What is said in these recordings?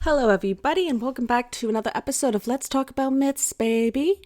Hello, everybody, and welcome back to another episode of Let's Talk About Myths, baby.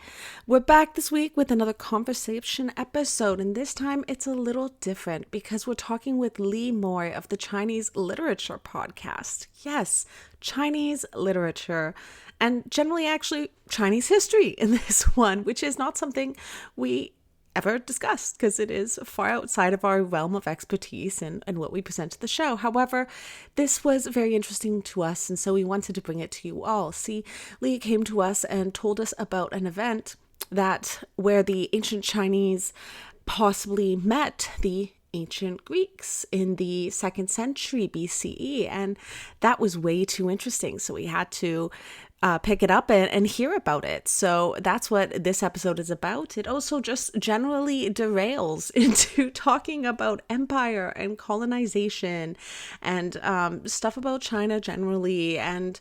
We're back this week with another conversation episode, and this time it's a little different because we're talking with Lee Moore of the Chinese Literature Podcast. Yes, Chinese literature, and generally, actually, Chinese history in this one, which is not something we ever discussed because it is far outside of our realm of expertise and what we present to the show. However, this was very interesting to us, and so we wanted to bring it to you all. See, Lee came to us and told us about an event that where the ancient Chinese possibly met the ancient Greeks in the 2nd century BCE, and that was way too interesting. So we had to pick it up and hear about it. So that's what this episode is about. It also just generally derails into talking about empire and colonization and stuff about China generally and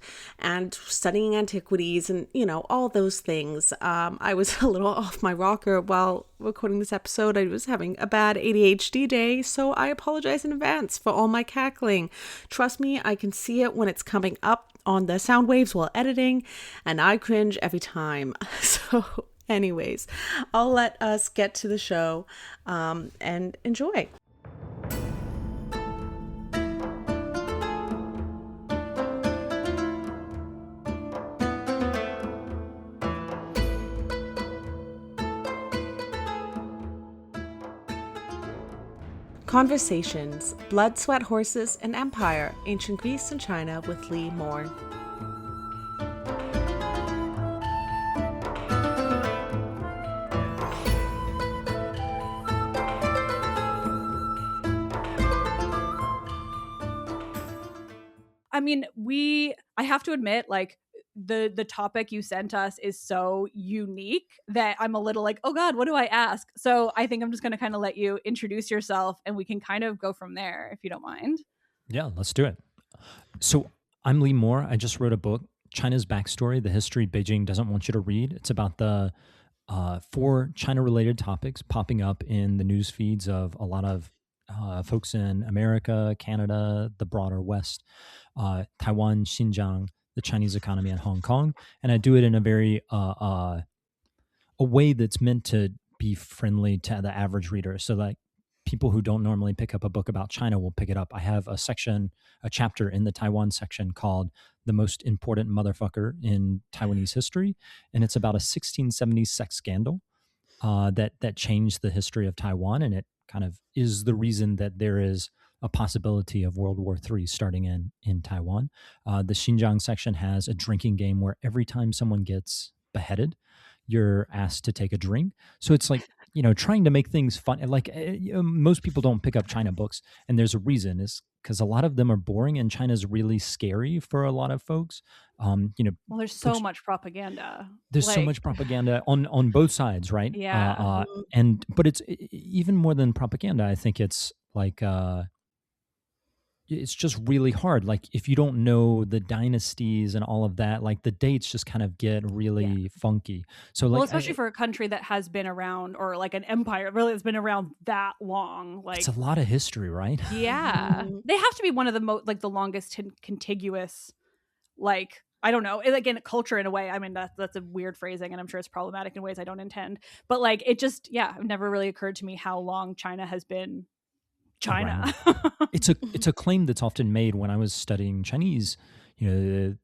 studying antiquities and, you know, all those things. I was a little off my rocker while recording this episode. I was having a bad ADHD day, so I apologize in advance for all my cackling. Trust me, I can see it when it's coming up on the sound waves while editing, and I cringe every time. So anyways, I'll let us get to the show and enjoy. Conversations, Blood, Sweat, Horses, and Empire, Ancient Greece and China with Lee Moore. I mean, I have to admit, like, the topic you sent us is so unique that I'm a little like, oh God, what do I ask? So I think I'm just going to kind of let you introduce yourself and we can kind of go from there, if you don't mind. Yeah, let's do it. So I'm Lee Moore. I just wrote a book, China's Backstory, The History Beijing Doesn't Want You to Read. It's about the 4 China-related topics popping up in the news feeds of a lot of folks in America, Canada, the broader West, Taiwan, Xinjiang, the Chinese economy, and Hong Kong. And I do it in a very a way that's meant to be friendly to the average reader. So like people who don't normally pick up a book about China will pick it up. I have a chapter in the Taiwan section called The Most Important Motherfucker in Taiwanese History. And it's about a 1670s sex scandal that changed the history of Taiwan. And it kind of is the reason that there is a possibility of World War III starting in Taiwan. The Xinjiang section has a drinking game where every time someone gets beheaded, you're asked to take a drink. So it's like, trying to make things fun. Like most people don't pick up China books, and there's a reason, is because a lot of them are boring, and China's really scary for a lot of folks. Well, there's so much propaganda. There's so much propaganda on both sides, right? Yeah. But it's even more than propaganda. I think it's like it's just really hard. Like if you don't know the dynasties and all of that, like the dates just kind of get really funky. So like, especially for a country that has been around, or like an empire really has been around that long. Like it's a lot of history, right? Yeah, they have to be one of the the longest contiguous, like, I don't know, like in culture in a way. I mean, that's a weird phrasing, and I'm sure it's problematic in ways I don't intend. But like, it just, it never really occurred to me how long China has been China. It's a claim that's often made when I was studying Chinese. They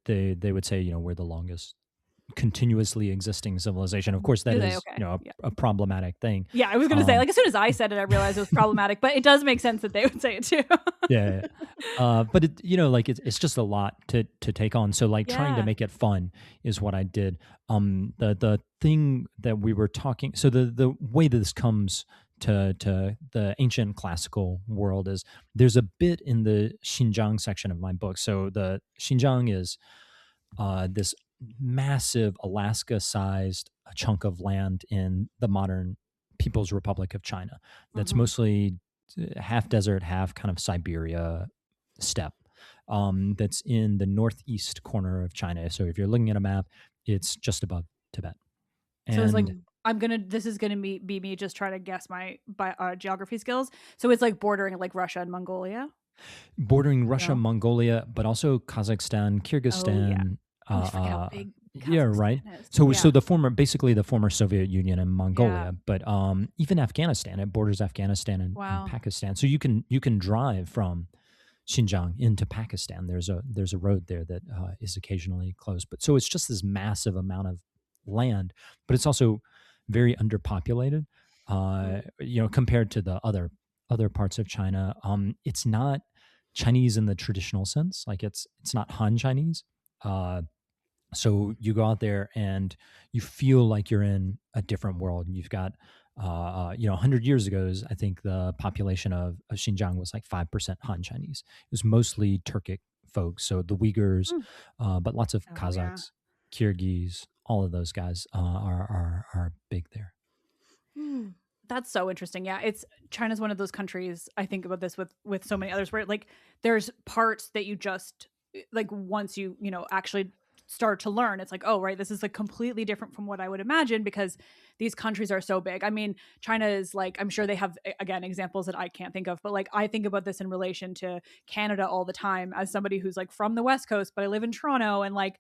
would say, we're the longest continuously existing civilization. Of course, that is a problematic thing. Yeah, I was going to say, like, as soon as I said it, I realized it was problematic, but it does make sense that they would say it too. Yeah. But it's just a lot to take on. So like trying to make it fun is what I did. The thing that we were talking, so the way that this comes to the ancient classical world is there's a bit in the Xinjiang section of my book. So the Xinjiang is this massive Alaska-sized chunk of land in the modern People's Republic of China that's mostly half desert, half kind of Siberia steppe. That's in the northeast corner of China. So if you're looking at a map, it's just above Tibet. And so it's like, this is gonna be me just trying to guess my geography skills. So it's like bordering like Russia and Mongolia. bordering Russia, know? Mongolia, but also Kazakhstan, Oh yeah. Kyrgyzstan. I always forget how big Yeah, right. Kazakhstan is. So, Yeah. the basically the former Soviet Union and Mongolia, Yeah. but even Afghanistan, it borders Afghanistan and Wow. Pakistan. So you can drive from Xinjiang into Pakistan. There's a road there that is occasionally closed, but so it's just this massive amount of land, but it's also very underpopulated. Compared to the other parts of China, it's not Chinese in the traditional sense. Like it's not Han Chinese. So you go out there and you feel like you're in a different world. You've got, 100 years ago, I think the population of Xinjiang was like 5% Han Chinese. It was mostly Turkic folks, so the Uyghurs, Mm. but lots of Oh yeah. Kazakhs, Kyrgyz, all of those guys are big there. That's so interesting. Yeah, it's China's one of those countries. I think about this with so many others where like there's parts that you just like once you know actually start to learn, it's like, oh right, this is like completely different from what I would imagine because these countries are so big. I mean, China is like, I'm sure they have again examples that I can't think of, but like I think about this in relation to Canada all the time as somebody who's like from the West Coast, but I live in Toronto and like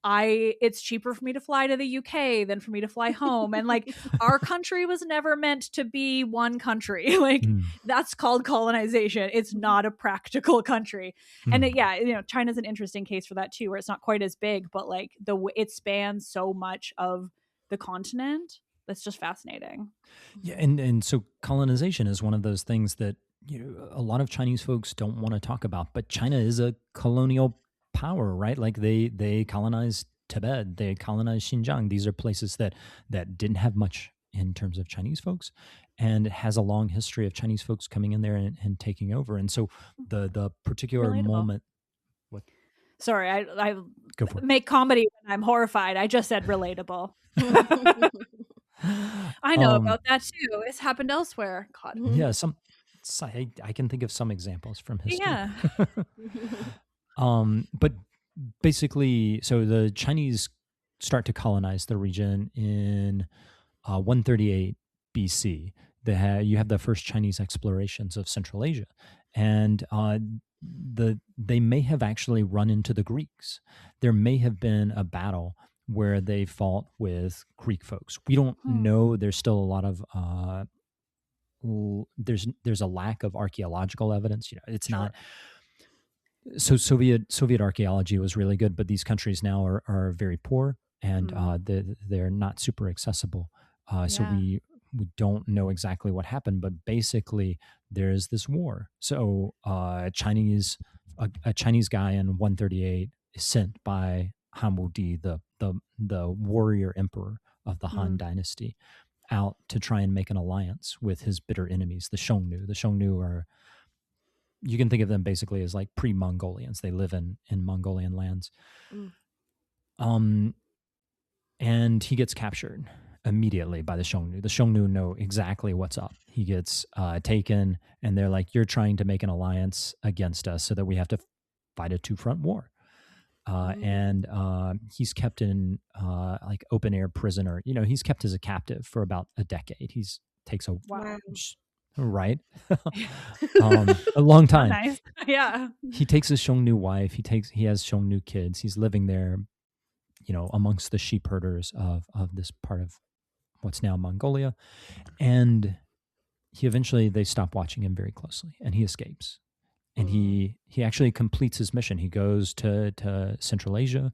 it's cheaper for me to fly to the UK than for me to fly home. And like our country was never meant to be one country. Like Mm. that's called colonization. It's not a practical country. And China's an interesting case for that too, where it's not quite as big, but like it spans so much of the continent. That's just fascinating. Yeah, and so colonization is one of those things that a lot of Chinese folks don't want to talk about, but China is a colonial power, right? Like they colonized Tibet, they colonized Xinjiang. These are places that didn't have much in terms of Chinese folks, and it has a long history of Chinese folks coming in there and taking over. And so the particular Relatable. moment. What? Sorry, I Go for it. make comedy when I'm horrified. I just said relatable. I know about that too. It's happened elsewhere. God. Yeah, I can think of some examples from history. Yeah. But basically, so the Chinese start to colonize the region in 138 BC. You have the first Chinese explorations of Central Asia, and they may have actually run into the Greeks. There may have been a battle where they fought with Greek folks. We don't know. There's still a lot of there's a lack of archaeological evidence. It's not. So Soviet archaeology was really good, but these countries now are very poor and they're not super accessible. So we don't know exactly what happened, but basically there is this war. So a Chinese guy in 138 is sent by Han Wudi, the warrior emperor of the Han dynasty, out to try and make an alliance with his bitter enemies, the Xiongnu. The Xiongnu are, you can think of them basically as like pre-Mongolians. They live in Mongolian lands. And he gets captured immediately by the Xiongnu. The Xiongnu know exactly what's up. He gets taken, and they're like, you're trying to make an alliance against us so that we have to fight a two-front war. And he's kept in like open air prison, or he's kept as a captive for about a decade. Takes a right a long time. Nice. Yeah. He takes his Xiongnu wife. He has Xiongnu kids. He's living there, amongst the sheep herders of this part of what's now Mongolia, and they stop watching him very closely, and he escapes. And he actually completes his mission. He goes to Central Asia,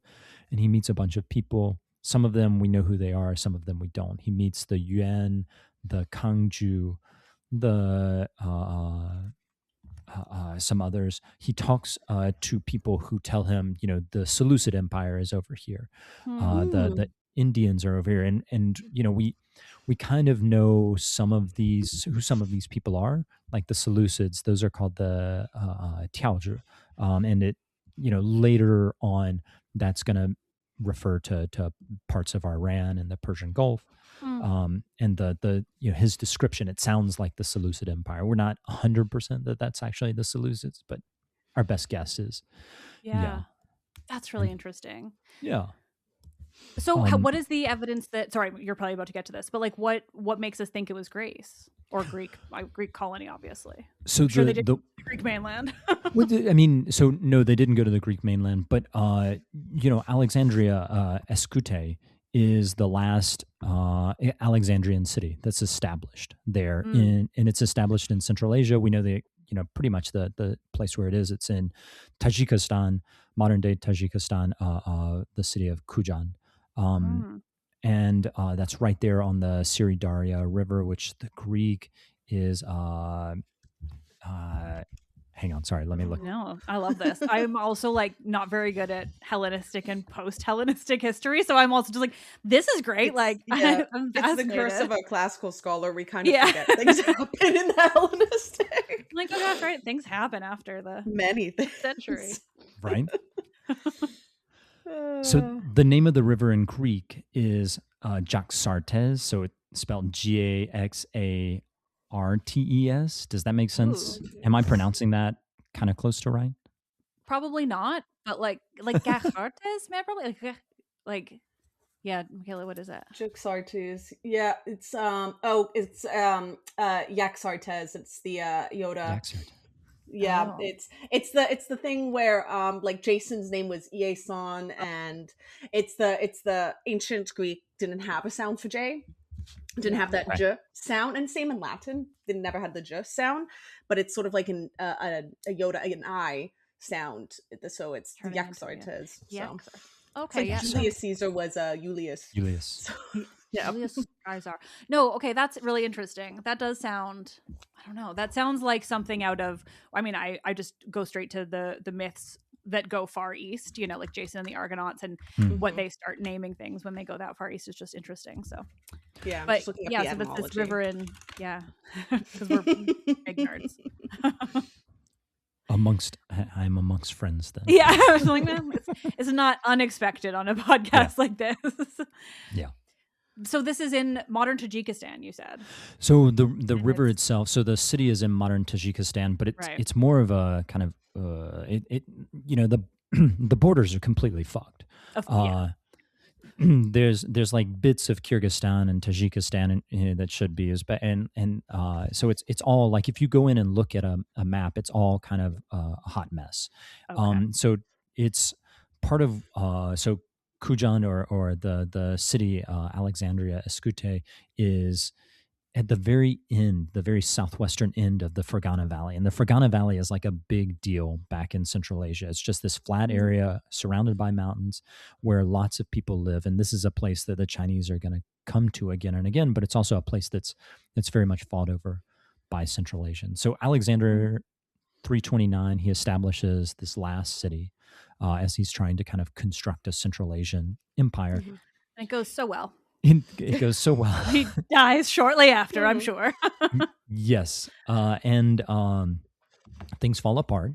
and he meets a bunch of people. Some of them we know who they are. Some of them we don't. He meets the Yuan, the Kangju, the some others. He talks to people who tell him, the Seleucid Empire is over here. The Indians are over here, and we kind of know who some of these people are, like the Seleucids. Those are called the Tiaozhi, and it later on that's going to refer to parts of Iran and the Persian Gulf. And the his description, it sounds like the Seleucid Empire. We're not 100% that that's actually the Seleucids, but our best guess is That's really interesting. Yeah. So what is the evidence that, sorry, you're probably about to get to this, but like what makes us think it was Grace? or Greek colony, obviously. So I'm sure they did the Greek mainland. I mean, so no, they didn't go to the Greek mainland, but Alexandria Escute is the last Alexandrian city that's established there and it's established in Central Asia. We know pretty much the place where it is. It's in Tajikistan, modern day Tajikistan, the city of Kujan. And that's right there on the Siri Daria River, which the Greek is hang on, sorry, let me look. No, I love this. I'm also like not very good at Hellenistic and post-Hellenistic history, so I'm also just like, this is great. I'm it's the curse fascinated. of a classical scholar. We kind of forget things happen in the Hellenistic. Like, oh gosh, right? Things happen after the many things. century, right? So the name of the river in Greek is Jaxartes. So it's spelled Gaxartes. Does that make sense? Ooh. Am I pronouncing that kind of close to right? Probably not, but like Gajartes, man, probably like yeah, Michaela, what is that? Jaxartes. Yeah, it's Yaxartes. It's the Yoda. Yaxart. Yeah, Oh. it's the thing where like Jason's name was Iason, and it's the ancient Greek didn't have a sound for J. Didn't have that j sound, and same in Latin. They never had the j sound, but it's sort of like a Yoda, an I sound. So it's Yaxartes. So. Okay, yeah. Julius Caesar was Julius. So, yeah. Julius Caesar. No, okay, that's really interesting. That does sound, I don't know. That sounds like something out of, I mean, I just go straight to the myths that go far east, like Jason and the Argonauts, and what they start naming things when they go that far east is just interesting. So yeah, but so this river in because we're big nerds. I'm amongst friends then. Yeah, I was like, man, it's not unexpected on a podcast like this. Yeah. So this is in modern Tajikistan, you said. So the river itself. So the city is in modern Tajikistan, but it's more of a kind of the borders are completely fucked. There's like bits of Kyrgyzstan and Tajikistan that should be as and so it's all like if you go in and look at a map, it's all kind of a hot mess. Okay. So it's part of so Kujan or the city Alexandria Escute is at the very end, the very southwestern end of the Fergana Valley. And the Fergana Valley is like a big deal back in Central Asia. It's just this flat area surrounded by mountains where lots of people live. And this is a place that the Chinese are going to come to again and again, but it's also a place that's very much fought over by Central Asians. So Alexander 329, he establishes this last city as he's trying to kind of construct a Central Asian empire. And it goes so well. It goes so well. He dies shortly after, I'm sure. Yes, and things fall apart.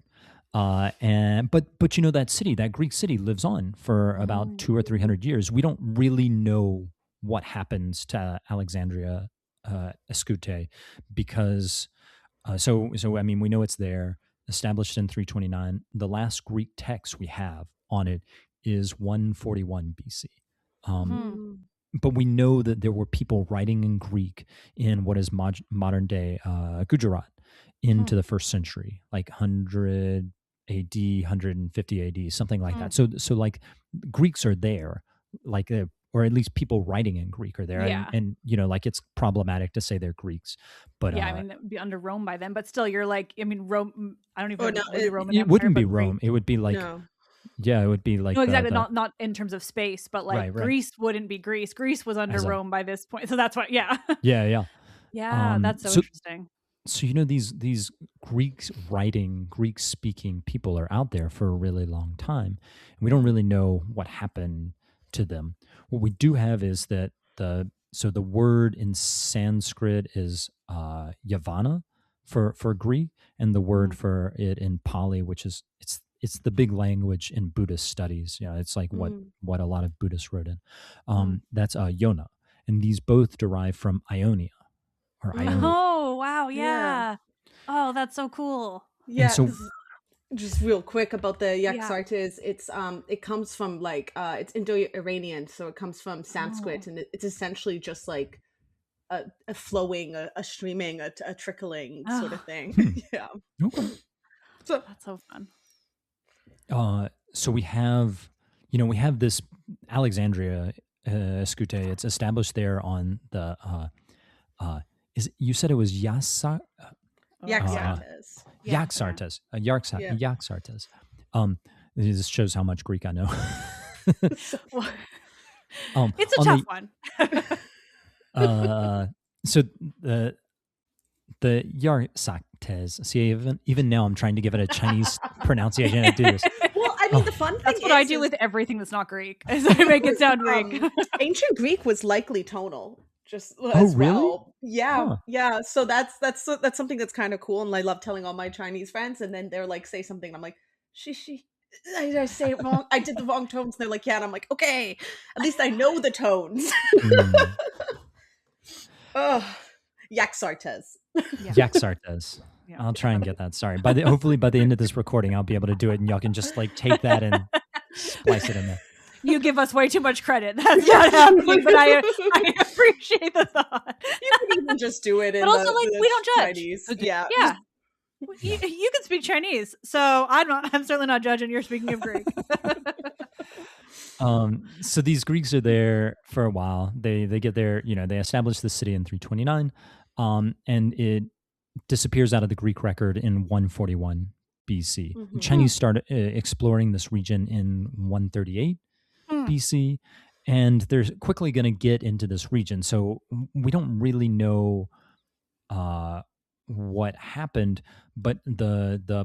But that city, that Greek city, lives on for about 200 or 300 years. We don't really know what happens to Alexandria Escute because so I mean we know it's there, established in 329. The last Greek text we have on it is 141 BC. But we know that there were people writing in Greek in what is modern day Gujarat into the first century, like 100 AD, 150 AD, something like that. So like Greeks are there, like or at least people writing in Greek are there, and like it's problematic to say they're Greeks, but I mean that would be under Rome by then. But still, you're like, I mean, Rome. I don't even know if it would be Roman. It wouldn't be Rome. It would be like. No. Yeah, it would be like no, exactly. Not in terms of space, but like right. Greece wouldn't be Greece. Greece was under Rome by this point, so that's why. Yeah. Yeah. That's so interesting. So these Greeks writing, Greek speaking people are out there for a really long time, and we don't really know what happened to them. What we do have is that the word in Sanskrit is Yavana for Greek, and the word for it in Pali, which is it's the big language in Buddhist studies. It's like what a lot of Buddhists wrote in. That's Yona, and these both derive from Ionia or Ionia. Oh wow, yeah. Oh, that's so cool. Yeah. So, just real quick about the Yaxartes, it's it comes from like it's Indo-Iranian, so it comes from Sanskrit, and it's essentially just like a flowing, a streaming, a trickling sort of thing. Yeah. Okay. So That's so fun. So we have this Alexandria Escute. It's established there on the you said it was Yaxartes. Yaxartes. Yeah. Yaxartes. This shows how much Greek I know. It's a on tough one. So the Yaxartes. See, even now I'm trying to give it a Chinese pronunciation. I do this. Well, I mean, the fun thing That's what I do with everything that's not Greek, is I make it sound Greek. Ancient Greek was likely tonal, just Oh, as really? well. Yeah, Huh. yeah. So that's something that's kind of cool, and I love telling all my Chinese friends, and then they're like, say something, and I'm like, she. I say it wrong. I did the wrong tones. And they're like, yeah, and I'm like, okay, at least I know the tones. Oh, Yaxartes. Yaxartes. Yeah. I'll try and get that. Sorry. Hopefully by the end of this recording, I'll be able to do it, and y'all can just like take that and splice it in there. You give us way too much credit. That's not happening, but I appreciate the thought. You can even just do it in But also, the, like, the we don't judge. Chinese. Yeah. Yeah. You can speak Chinese, so I'm certainly not judging. You're speaking of Greek. So these Greeks are there for a while. They get there, they establish the city in 329, and it disappears out of the Greek record in 141 BC. Mhm. The Chinese start exploring this region in 138 BC, and they're quickly going to get into this region. So we don't really know what happened, but when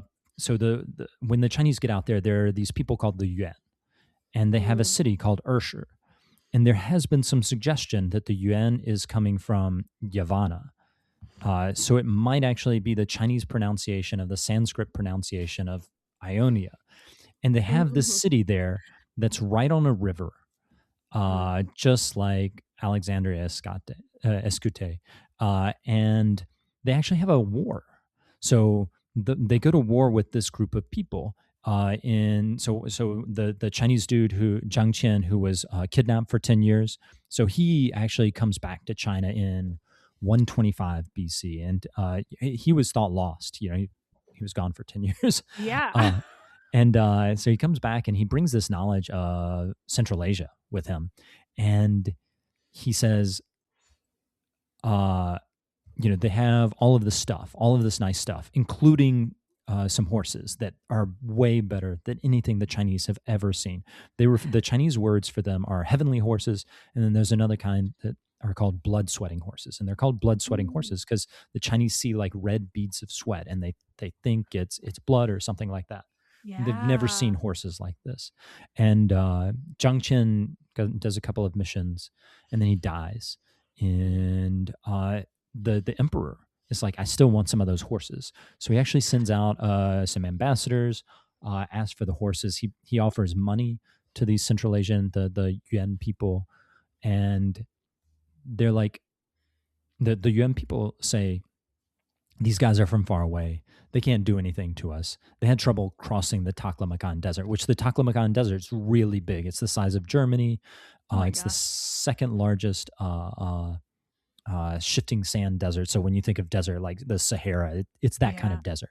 the Chinese get out there, there are these people called the Yuan, and they have a city called Ursher. And there has been some suggestion that the Yuan is coming from Yavanna. So it might actually be the Chinese pronunciation of the Sanskrit pronunciation of Ionia. And they have this city there that's right on a river, just like Alexandria Escute. And they actually have a war. So they go to war with this group of people. So the Chinese dude Zhang Qian, who was kidnapped for 10 years, so he actually comes back to China in 125 BC, and he was thought lost. He was gone for 10 years. Yeah. So he comes back and he brings this knowledge of Central Asia with him, and he says, they have all of this stuff, all of this nice stuff, including some horses that are way better than anything the Chinese have ever seen. The Chinese words for them are heavenly horses, and then there's another kind that are called blood sweating horses, and they're called blood sweating horses because the Chinese see like red beads of sweat, and they think it's blood or something like that. Yeah. They've never seen horses like this. And Zhang Qian does a couple of missions, and then he dies. And the emperor is like, I still want some of those horses. So he actually sends out some ambassadors, asks for the horses. He offers money to these Central Asian, the Yuan people, and they're like, the Yuan people say, these guys are from far away. They can't do anything to us. They had trouble crossing the Taklamakan Desert, which the Taklamakan Desert is really big. It's the size of Germany. It's the second largest shifting sand desert. So when you think of desert like the Sahara, it's that kind of desert.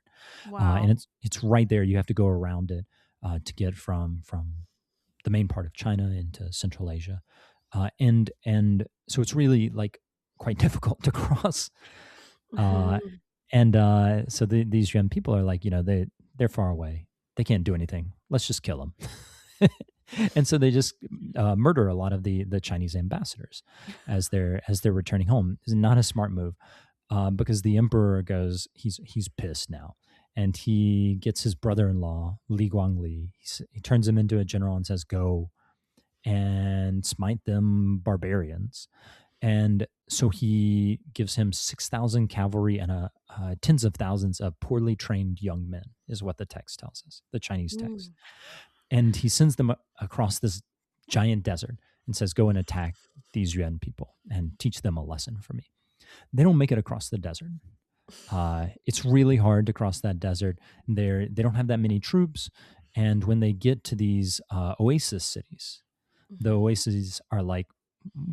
Wow. And it's right there. You have to go around it to get from the main part of China into Central Asia, and so it's really like quite difficult to cross. So these Yuan people are like, they're far away. They can't do anything. Let's just kill them. And so they just murder a lot of the Chinese ambassadors as they're returning home. It's not a smart move because the emperor goes, he's pissed now, and he gets his brother-in-law Li Guangli. He turns him into a general and says, "Go and smite them barbarians." And so he gives him 6,000 cavalry and tens of thousands of poorly trained young men, is what the text tells us, the Chinese text. And he sends them across this giant desert and says, go and attack these Yuan people and teach them a lesson for me. They don't make it across the desert. It's really hard to cross that desert. They don't have that many troops. And when they get to these oasis cities, the oases are like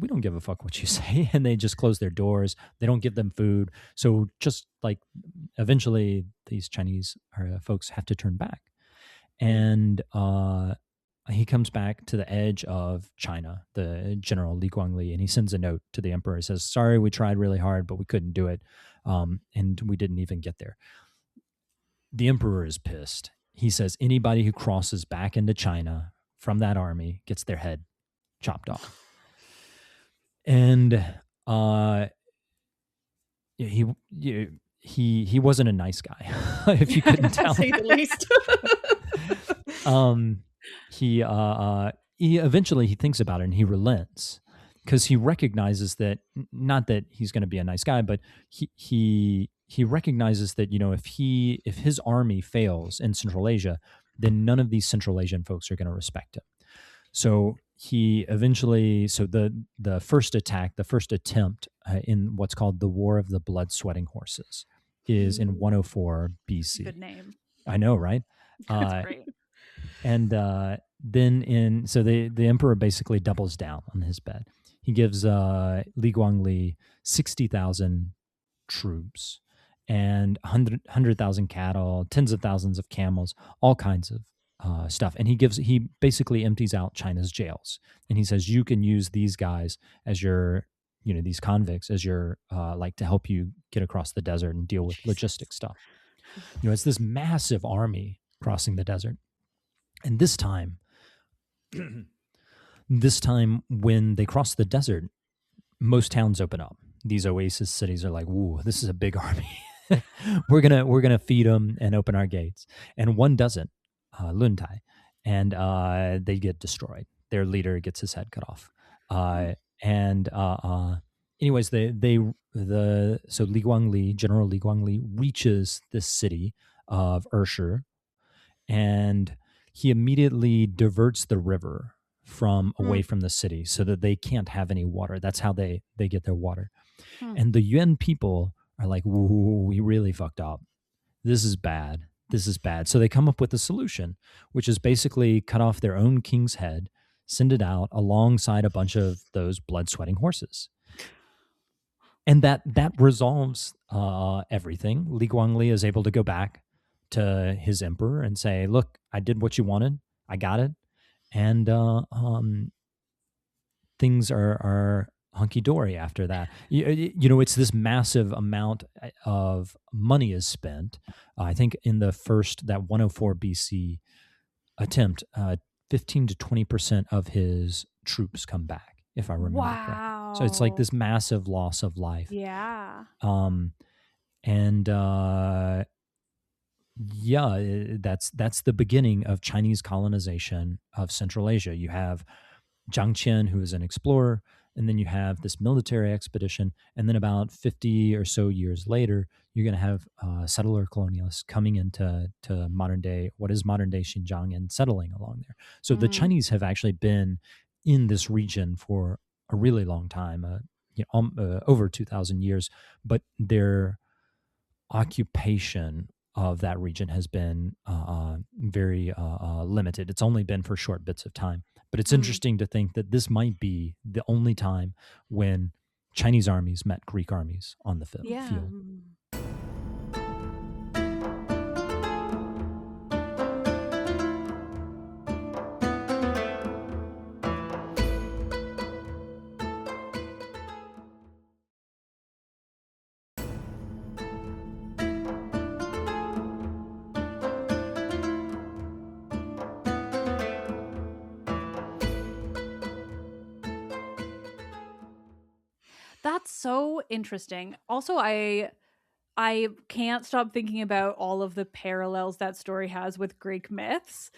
we don't give a fuck what you say. And they just close their doors. They don't give them food. So just like eventually these Chinese folks have to turn back. And he comes back to the edge of China, the general Li Guangli, and he sends a note to the emperor. He says, sorry, we tried really hard, but we couldn't do it. And we didn't even get there. The emperor is pissed. He says, anybody who crosses back into China from that army gets their head chopped off. And he wasn't a nice guy, if you couldn't tell. To say the least. He eventually he thinks about it and he relents, because he recognizes that, not that he's going to be a nice guy, but he recognizes that, if his army fails in Central Asia, then none of these Central Asian folks are going to respect him. So he eventually, the first attack, the first attempt in what's called the War of the Blood Sweating Horses is in 104 BC. Good name. I know, right? That's great. And then the emperor basically doubles down on his bet. He gives Li Guangli 60,000 troops and 100,000 cattle, tens of thousands of camels, all kinds of stuff. And he basically empties out China's jails. And he says, you can use these guys as your, these convicts as your, to help you get across the desert and deal with logistic stuff. It's this massive army crossing the desert. And this time when they cross the desert, most towns open up. These oasis cities are like, "Ooh, this is a big army. we're gonna feed them and open our gates." And one doesn't, Luntai, and they get destroyed. Their leader gets his head cut off. Anyways, so Li Guangli, General Li Guangli, reaches this city of Ershi, and he immediately diverts the river from away from the city so that they can't have any water. That's how they get their water. And the Yuan people are like, "Whoa, we really fucked up. This is bad. This is bad." So they come up with a solution, which is basically cut off their own king's head, send it out alongside a bunch of those blood-sweating horses. And that resolves everything. Li Guangli is able to go back to his emperor and say, "Look, I did what you wanted. I got it." And things are hunky-dory after that. It's this massive amount of money is spent. I think in that 104 BC attempt, 15 to 20% of his troops come back, if I remember correctly. So it's like this massive loss of life. Yeah. That's the beginning of Chinese colonization of Central Asia. You have Zhang Qian, who is an explorer, and then you have this military expedition, and then about 50 or so years later, you're going to have settler colonialists coming into modern day Xinjiang and settling along there. So the Chinese have actually been in this region for a really long time, over 2,000 years, but their occupation of that region has been very limited. It's only been for short bits of time. But it's interesting to think that this might be the only time when Chinese armies met Greek armies on the field. That's so interesting. Also, I can't stop thinking about all of the parallels that story has with Greek myths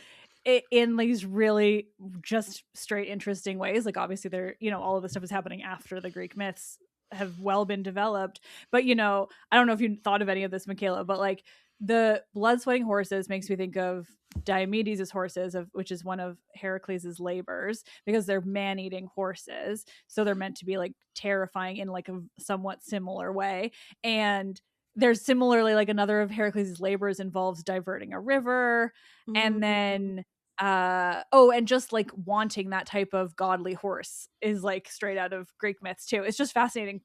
in these really just straight interesting ways. Like obviously they're, all of this stuff is happening after the Greek myths have well been developed. But, I don't know if you thought of any of this, Michaela, but like the blood sweating horses makes me think of Diomedes' horses, which is one of Heracles' labors, because they're man-eating horses. So they're meant to be like terrifying in like a somewhat similar way. And there's similarly like another of Heracles' labors involves diverting a river. And then And just like wanting that type of godly horse is like straight out of Greek myths too. It's just fascinating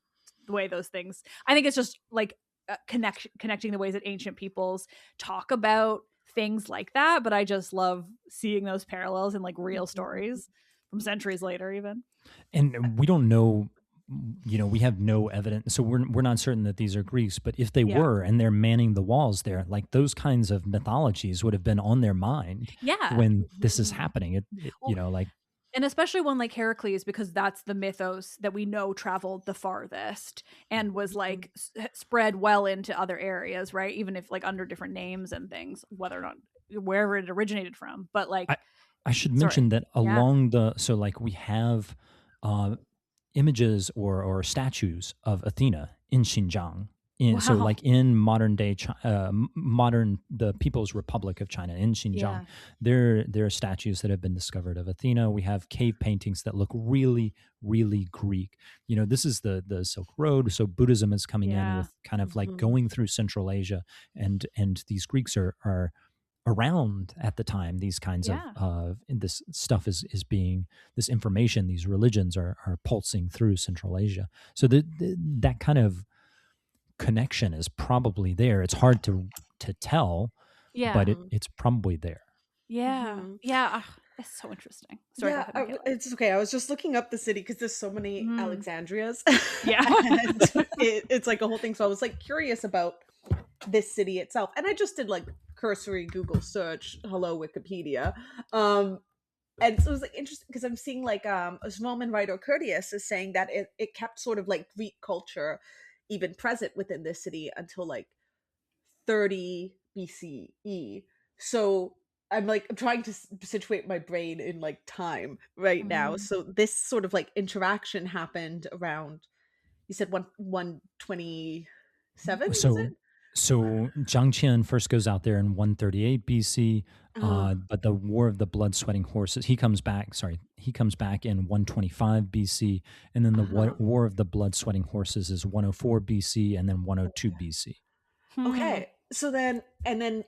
the way those things. I think it's just like connecting the ways that ancient peoples talk about things like that. But I just love seeing those parallels in like real stories from centuries later, even. And we don't know, we have no evidence, so we're not certain that these are Greeks, but if they Yeah. were and they're manning the walls there, like those kinds of mythologies would have been on their mind Yeah. when this is happening. Well, Like, and especially one like Heracles, because that's the mythos that we know traveled the farthest and was like spread well into other areas, right? Even if like under different names and things, whether or not wherever it originated from. But like, I should sorry, mention that yeah, along the, so like we have uh, images or statues of Athena in Xinjiang. So wow, like in modern day modern the People's Republic of China in Xinjiang, yeah, there are statues that have been discovered of Athena. We have cave paintings that look really, really Greek. This is the Silk Road, so Buddhism is coming in yeah, with kind of like going through Central Asia, and these Greeks are around at the time. These kinds of yeah, this stuff is being, this information, these religions are pulsing through Central Asia. So that kind of connection is probably there. It's hard to tell, but yeah, it's probably there. yeah, yeah. It's so interesting. Sorry, go Yeah, ahead, Michaela. it's okay. I was just looking up the city because there's so many Mm, Alexandrias, yeah, and it's like a whole thing. So I was like curious about this city itself, and I just did like cursory Google search. Hello, Wikipedia. Um, and so it was like interesting because I'm seeing like a Roman writer Curtius is saying that it kept sort of like Greek culture even present within this city until like 30 BCE. So I'm trying to situate my brain in like time right now. mm, So this sort of like interaction happened around, you said 127, was So it? Zhang Qian first goes out there in 138 BC, Uh, but the War of the Blood Sweating Horses, he comes back. Sorry, he comes back in 125 BC, and then the uh-huh. War of the Blood Sweating Horses is 104 BC, and then 102 BC. hmm, Okay. So then and then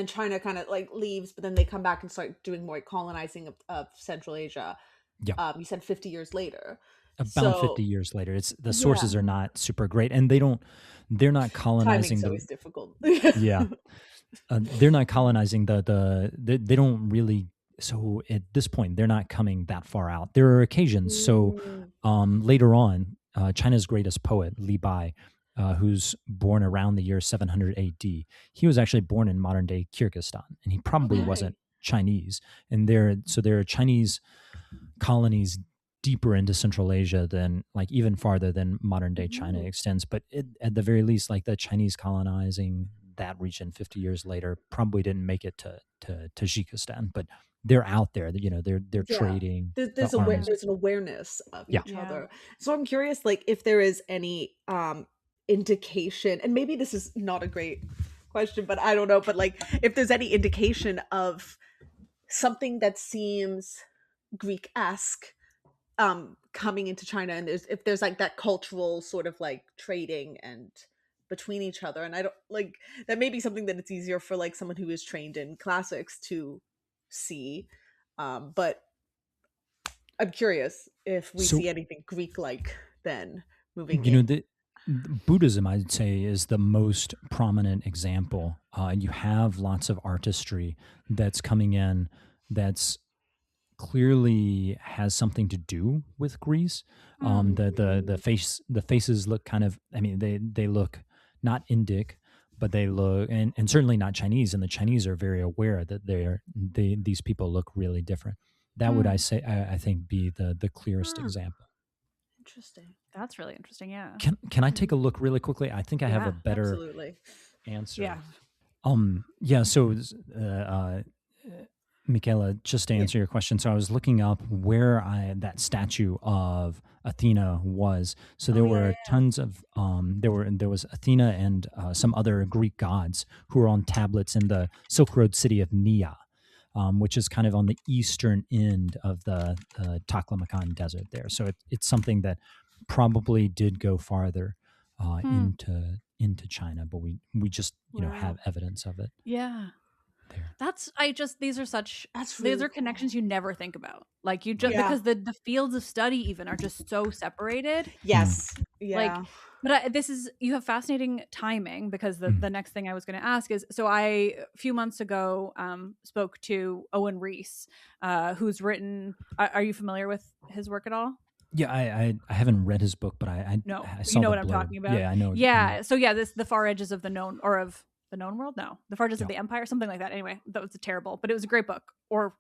China kind of like leaves, but then they come back and start doing more colonizing of Central Asia. Yeah, You said 50 years later. about So 50 years later. It's the yeah, sources are not super great, and they're not colonizing timing's the, always difficult. yeah, they're not colonizing they don't really, so at this point they're not coming that far out. There are occasions, so Mm, later on, China's greatest poet Li Bai, who's born around the year 700 AD, he was actually born in modern day Kyrgyzstan, and he probably okay. wasn't Chinese. And there are Chinese colonies deeper into Central Asia than, like, even farther than modern day China Mhm. extends. But at the very least, like the Chinese colonizing that region 50 years later probably didn't make it to Tajikistan, but they're out there. They're Yeah. trading the yeah, arms. There's an awareness of Yeah. each yeah. other. So I'm curious, like, if there is any indication, and maybe this is not a great question, but I don't know, but like if there's any indication of something that seems Greek-esque coming into China, and if there's like that cultural sort of like trading and between each other. And I don't like that may be something that it's easier for like someone who is trained in classics to see. But I'm curious if we So see anything Greek like then moving you in. know the Buddhism, I'd say, is the most prominent example. You have lots of artistry that's coming in that's clearly has something to do with Greece. Hmm. The faces look kind of, I mean, they look not Indic, but they look, and certainly not Chinese. And the Chinese are very aware that these people look really different. That would, Hmm. I think, be the clearest Hmm, example. interesting. That's really interesting. Yeah, Can I take a look really quickly? I think I have a yeah, better Absolutely. yeah. answer. Yeah, so Michaela, just to Yeah. answer your question, so I was looking up where that statue of Athena was. So Oh there yeah, were yeah. tons of there was Athena and some other Greek gods who were on tablets in the Silk Road city of Nia, which is kind of on the eastern end of the Taklamakan Desert there. So it's something that probably did go farther Hmm. into China, but we just Wow. have evidence of it Yeah. there. These are such, That's these really are connections you never think about. Like you just, Yeah. because the fields of study even are just so separated. Yes. Like, Yeah. but you have fascinating timing, because the next thing I was going to ask is, so I, a few months ago, spoke to Owen Rees, who's written, are you familiar with his work at all? Yeah, I haven't read his book, but No, I you saw know the what I'm blurb. talking about. Yeah, I know. Yeah. So yeah, the far edges of the known, or of the known world. No, the far edges Yeah. of the empire, something like that. Anyway, that was terrible, but it was a great book. Or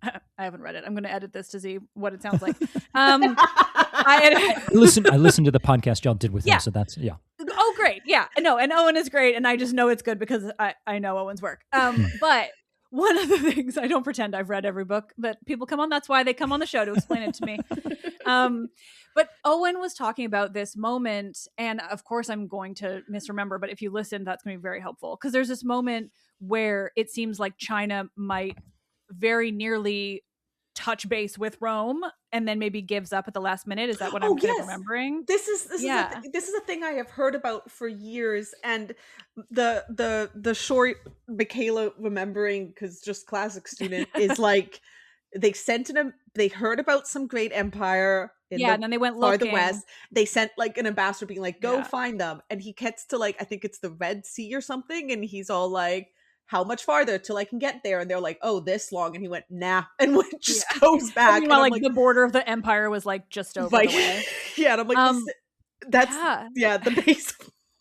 I haven't read it. I'm going to edit this to see what it sounds like. I listened to the podcast y'all did with him, Yeah. so that's Oh, great. Yeah, no, and Owen is great, and I just know it's good because I know Owen's work. But one of the things, I don't pretend I've read every book that people come on. That's why they come on the show, to explain it to me. But Owen was talking about this moment, and of course I'm going to misremember, but if you listen, that's going to be very helpful, because there's this moment where it seems like China might very nearly touch base with Rome, and then maybe gives up at the last minute. Is that what I'm kind of remembering? This is Yeah. this is a thing I have heard about for years, and the short Michaela remembering, because just classic student, is like they heard about some great empire in Yeah, the and then they went farther looking. west. They sent like an ambassador being like, go Yeah. find them, and he gets to like, I think it's the Red Sea or something, and he's all like, how much farther till I can get there? And they're like, oh, this long. And he went, nah, and just goes back. Meanwhile, and I'm like the border of the empire was like just over like, the way. yeah, and I'm like, that's the base.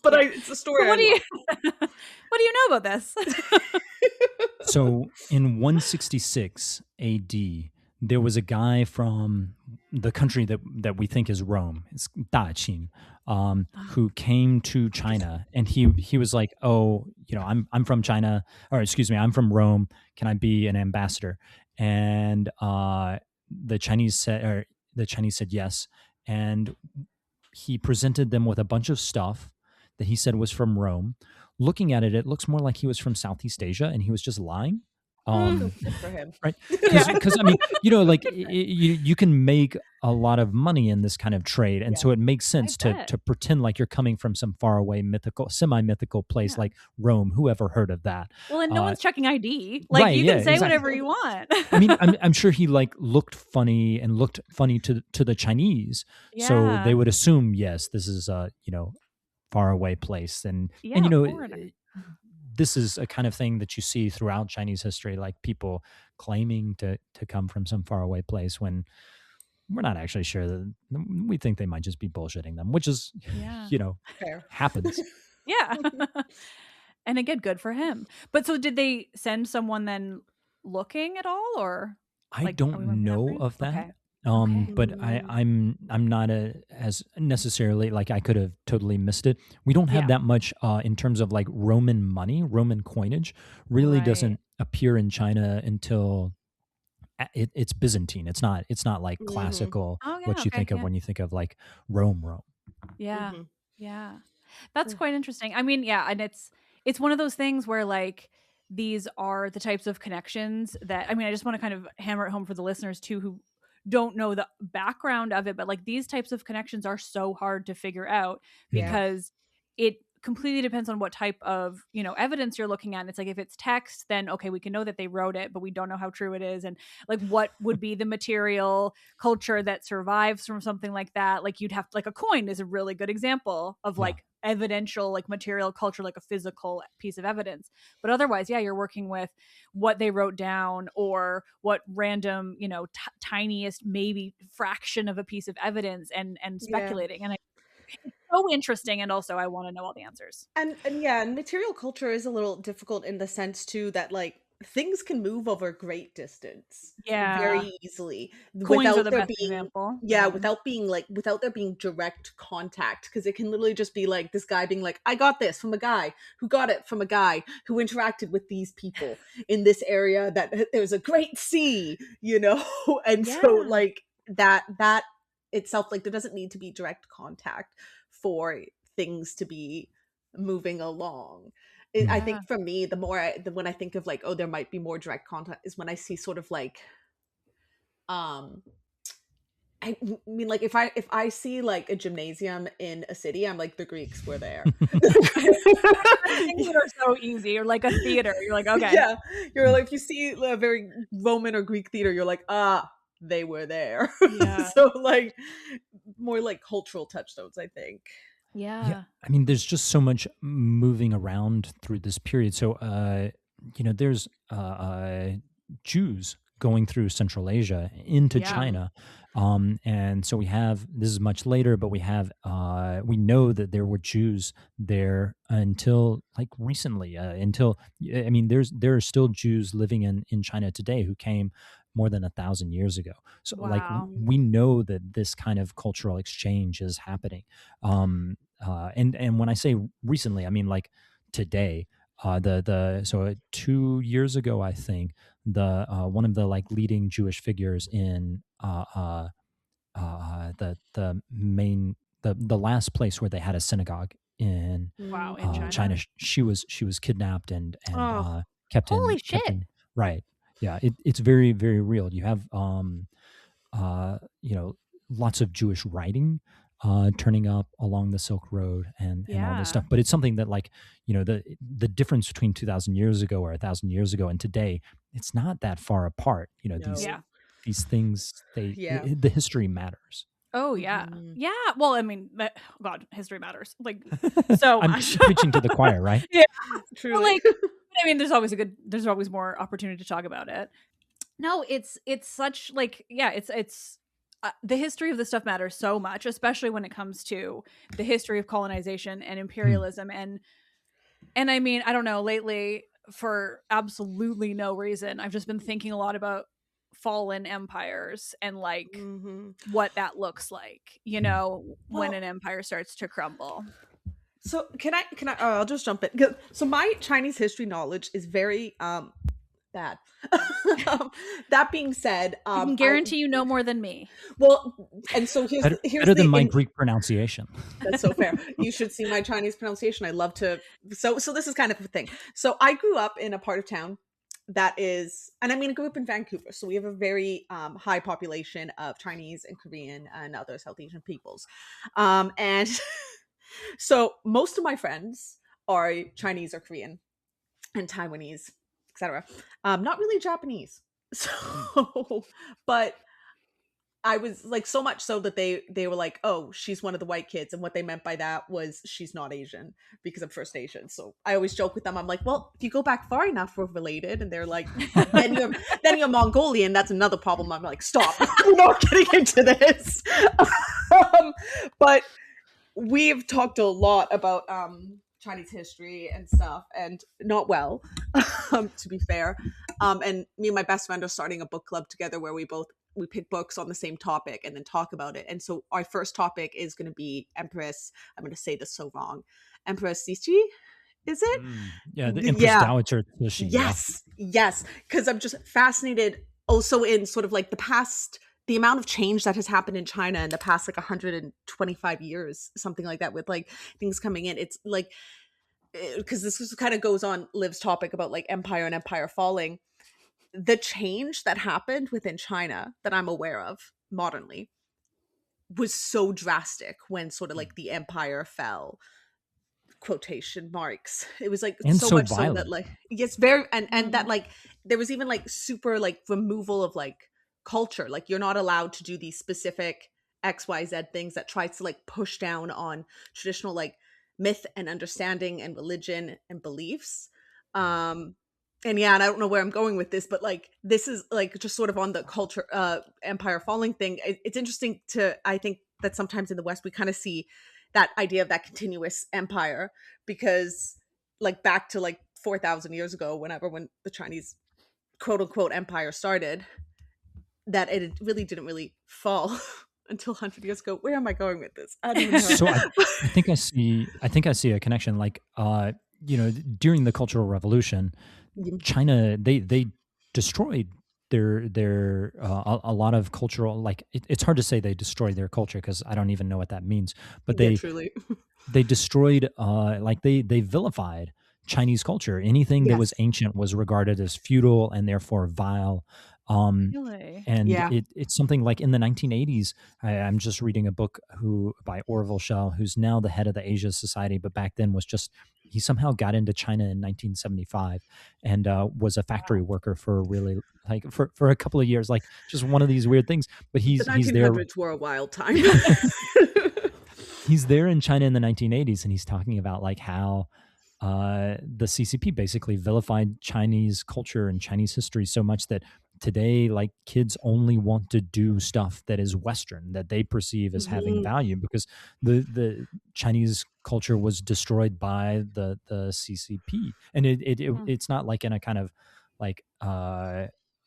But it's a story. So what do you what do you know about this? So in 166 AD, there was a guy from the country that we think is Rome. It's Daqin, who came to China, and he was like, "Oh, I'm from China, or excuse me, I'm from Rome. Can I be an ambassador?" And the Chinese said yes, and he presented them with a bunch of stuff that he said was from Rome. Looking at it, it looks more like he was from Southeast Asia, and he was just lying. Good for him. Right? Because I mean, like you can make a lot of money in this kind of trade, and so it makes sense to pretend like you're coming from some faraway semi-mythical place like Rome. Who ever heard of that? Well, and no one's checking ID. Like, right, you can say whatever you want. I mean, I'm sure he like looked funny to the Chinese, so they would assume, yes, this is a faraway place, and this is a kind of thing that you see throughout Chinese history, like people claiming to come from some faraway place when we're not actually sure. That we think they might just be bullshitting them, which is, Fair. happens. Yeah. And again, good for him. But so did they send someone then looking at all, or? I don't know of that. Okay. But I'm not as necessarily, like, I could have totally missed it. We don't have that much in terms of like Roman money. Roman coinage really doesn't appear in China until it's Byzantine. It's not like classical what you think of when you think of like Rome. Yeah. Yeah. That's quite interesting. I mean, and it's one of those things where like these are the types of connections that, I mean, I just want to kind of hammer it home for the listeners too, who don't know the background of it, but like these types of connections are so hard to figure out because it completely depends on what type of evidence you're looking at. And it's like, if it's text, then okay, we can know that they wrote it, but we don't know how true it is, and like what would be the material culture that survives from something like that. Like you'd have, like, a coin is a really good example of like evidential, like material culture, like a physical piece of evidence. But otherwise, you're working with what they wrote down, or what random tiniest maybe fraction of a piece of evidence, and speculating. And it's so interesting, and also I want to know all the answers. And material culture is a little difficult in the sense too that like things can move over great distance very easily Coins are the best example. Without there being direct contact, because it can literally just be like this guy being like, I got this from a guy who got it from a guy who interacted with these people in this area, that there's a great sea, and so like that itself, like there doesn't need to be direct contact for things to be moving along. I think for me, when I think of like, oh, there might be more direct contact, is when I see sort of like I mean, like if I see like a gymnasium in a city, I'm like the Greeks were there. Things that are so easy, or like a theater, you're like, okay, Yeah, you're like if you see a very Roman or Greek theater, you're like, ah, they were there. yeah, So like more like cultural touchstones, I think. Yeah, yeah, I mean, there's just so much moving around through this period. So, there's Jews going through Central Asia into yeah, China, and so we have this is much later, but we know that there were Jews there until like recently. Until I mean, there are still Jews living in China today who came more than 1,000 years ago. So, like, wow, we know that this kind of cultural exchange is happening. And when I say recently, I mean like today. So 2 years ago, I think the one of the like leading Jewish figures in the main the last place where they had a synagogue in wow, Mm. in China. China. She was kidnapped and Oh, Holy kept shit. in right. Yeah, it's very very real. You have lots of Jewish writing turning up along the Silk Road and all this Yeah. stuff. But it's something that like the difference between 2,000 years ago or 1,000 years ago and today, it's not that far apart. These Yeah. no. these things Yeah. the history matters. Oh yeah. Mhm. Yeah. Well, I mean, God, history matters like so I'm much. preaching to the choir, right? Yeah. But Truly. like, I mean, there's always more opportunity to talk about it. No, it's such like, yeah, it's the history of this stuff matters so much, especially when it comes to the history of colonization and Hmm. imperialism. And I mean, I don't know, lately, for absolutely no reason, I've just been thinking a lot about fallen empires and like Mhm. what that looks like, Hmm. when Well, an empire starts to crumble. so can I I'll just jump in. So my Chinese history knowledge is very bad. um, that being said, I can I guarantee you know more than me. well, and so Better, here's better than the my in Greek pronunciation. that's so fair. You should see my Chinese pronunciation. I love to so this is kind of a thing. So I grew up in a part of town that is, and I mean I grew up in Vancouver, so we have a very high population of Chinese and Korean and other South Asian peoples. And so most of my friends are Chinese or Korean and Taiwanese, etc. Not really Japanese. Hmm. So, but I was like so much so that they were like, "Oh, she's one of the white kids," and what they meant by that was she's not Asian because I'm First Asian. So I always joke with them. I'm like, "Well, if you go back far enough, we're related." And they're like, "Then you're Mongolian. That's another problem." I'm like, "Stop! We're not getting into this." um, but we've talked a lot about Chinese history and stuff, and not well, to be fair. And me and my best friend are starting a book club together where we pick books on the same topic and then talk about it. And so our first topic is going to be Empress. I'm going to say this so wrong. Empress Cixi, is it? Yeah, the Empress Yeah. Dowager Cixi. Yeah. Yes. Because I'm just fascinated also in sort of like the amount of change that has happened in China in the past like 125 years, something like that, with like things coming in. It's like, because this kind of goes on Liv's topic about like empire and empire falling. The change that happened within China that I'm aware of modernly was so drastic when sort of like the empire fell, quotation marks. It was like And so so much so that violent. like yes, very and that Mhm. like there was even like super like removal of like culture. Like you're not allowed to do these specific XYZ things that tries to like push down on traditional like myth and understanding and religion and beliefs. Um and yeah, and I don't know where I'm going with this, but like this is like just sort of on the culture empire falling thing. It's interesting to I think that sometimes in the West we kind of see that idea of that continuous empire because like back to like 4,000 years ago when the Chinese quote unquote empire started, that it really didn't really fall until 100 years ago. Where am I going with this? I don't even So I, know. I think I see a connection. Like during the Cultural Revolution, China they destroyed their a lot of cultural like it's hard to say they destroyed their culture because I don't even know what that means. But Yeah, truly. they destroyed like they vilified Chinese culture. Anything that was Yes. ancient was regarded as feudal and therefore vile. Really? And Yeah. it's something like in the 1980s. I'm just reading a book by Orville Schell, who's now the head of the Asia Society, but back then was just, he somehow got into China in 1975 and was a factory worker for a really, like for a couple of years, like just one of these weird things. But The he's there. 1900s were a wild time. He's there in China in the 1980s, and he's talking about like how the CCP basically vilified Chinese culture and Chinese history so much that today, like, kids only want to do stuff that is Western, that they perceive as having Mhm. value, because the Chinese culture was destroyed by the CCP. And it's not like in a kind of like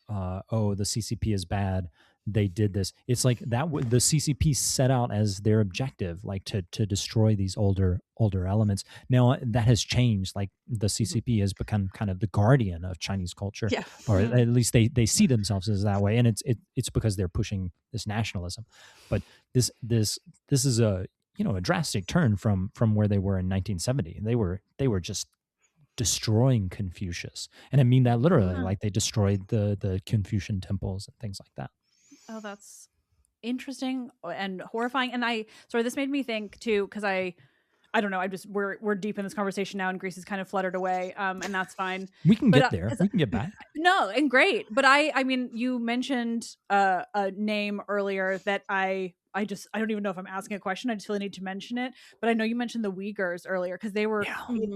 oh, the CCP is bad, they did this. It's like that the CCP set out as their objective, like to destroy these older elements. Now that has changed. Like the CCP has become kind of the guardian of Chinese culture, Yeah. or at least they see themselves as that way. And it's because they're pushing this nationalism. But this is a, a drastic turn from where they were in 1970. They were just destroying Confucius, and I mean that literally. Huh. Like they destroyed the Confucian temples and things like that. Oh, that's interesting and horrifying. And this made me think too, because I don't know. We're deep in this conversation now, and Greece is kind of fluttered away, and that's fine. We can But get there. We can get back. no, and great. But I mean, you mentioned a name earlier that I don't even know if I'm asking a question. I just really need to mention it. But I know you mentioned the Uyghurs earlier because they were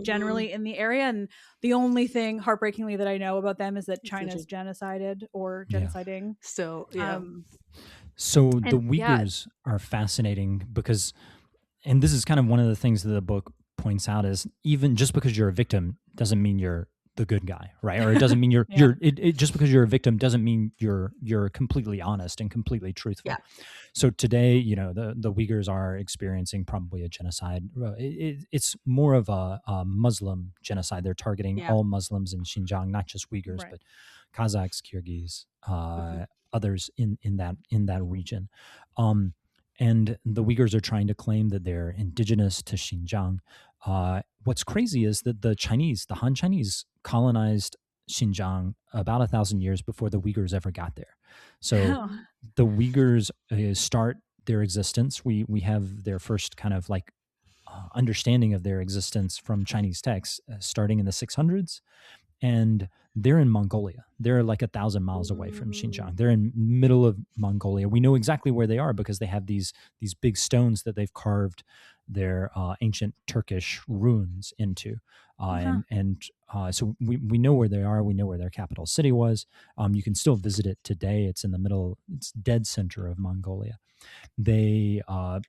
generally in the area, and the only thing heartbreakingly that I know about them is that China's genocided or genociding. So, yeah. So the And Uyghurs are fascinating because, and this is kind of one of the things that the book points out, is even just because you're a victim doesn't mean you're the good guy, right? Or it doesn't mean just because you're a victim doesn't mean you're completely honest and completely truthful. Yeah. So today, the Uyghurs are experiencing probably a genocide. It's more of a Muslim genocide. They're targeting all Muslims in Xinjiang, not just Uyghurs, but Kazakhs, Kyrgyz, others in that region. And the Uyghurs are trying to claim that they're indigenous to Xinjiang. What's crazy is that the Han Chinese colonized Xinjiang about 1,000 years before the Uyghurs ever got there. So the Uyghurs start their existence. We have their first kind of like understanding of their existence from Chinese texts starting in the 600s. And they're in Mongolia. They're like 1,000 miles away from Xinjiang. They're in middle of Mongolia. We know exactly where they are because they have these big stones that they've carved their ancient Turkish runes into. So we know where they are. We know where their capital city was. You can still visit it today. It's in the middle. It's dead center of Mongolia. They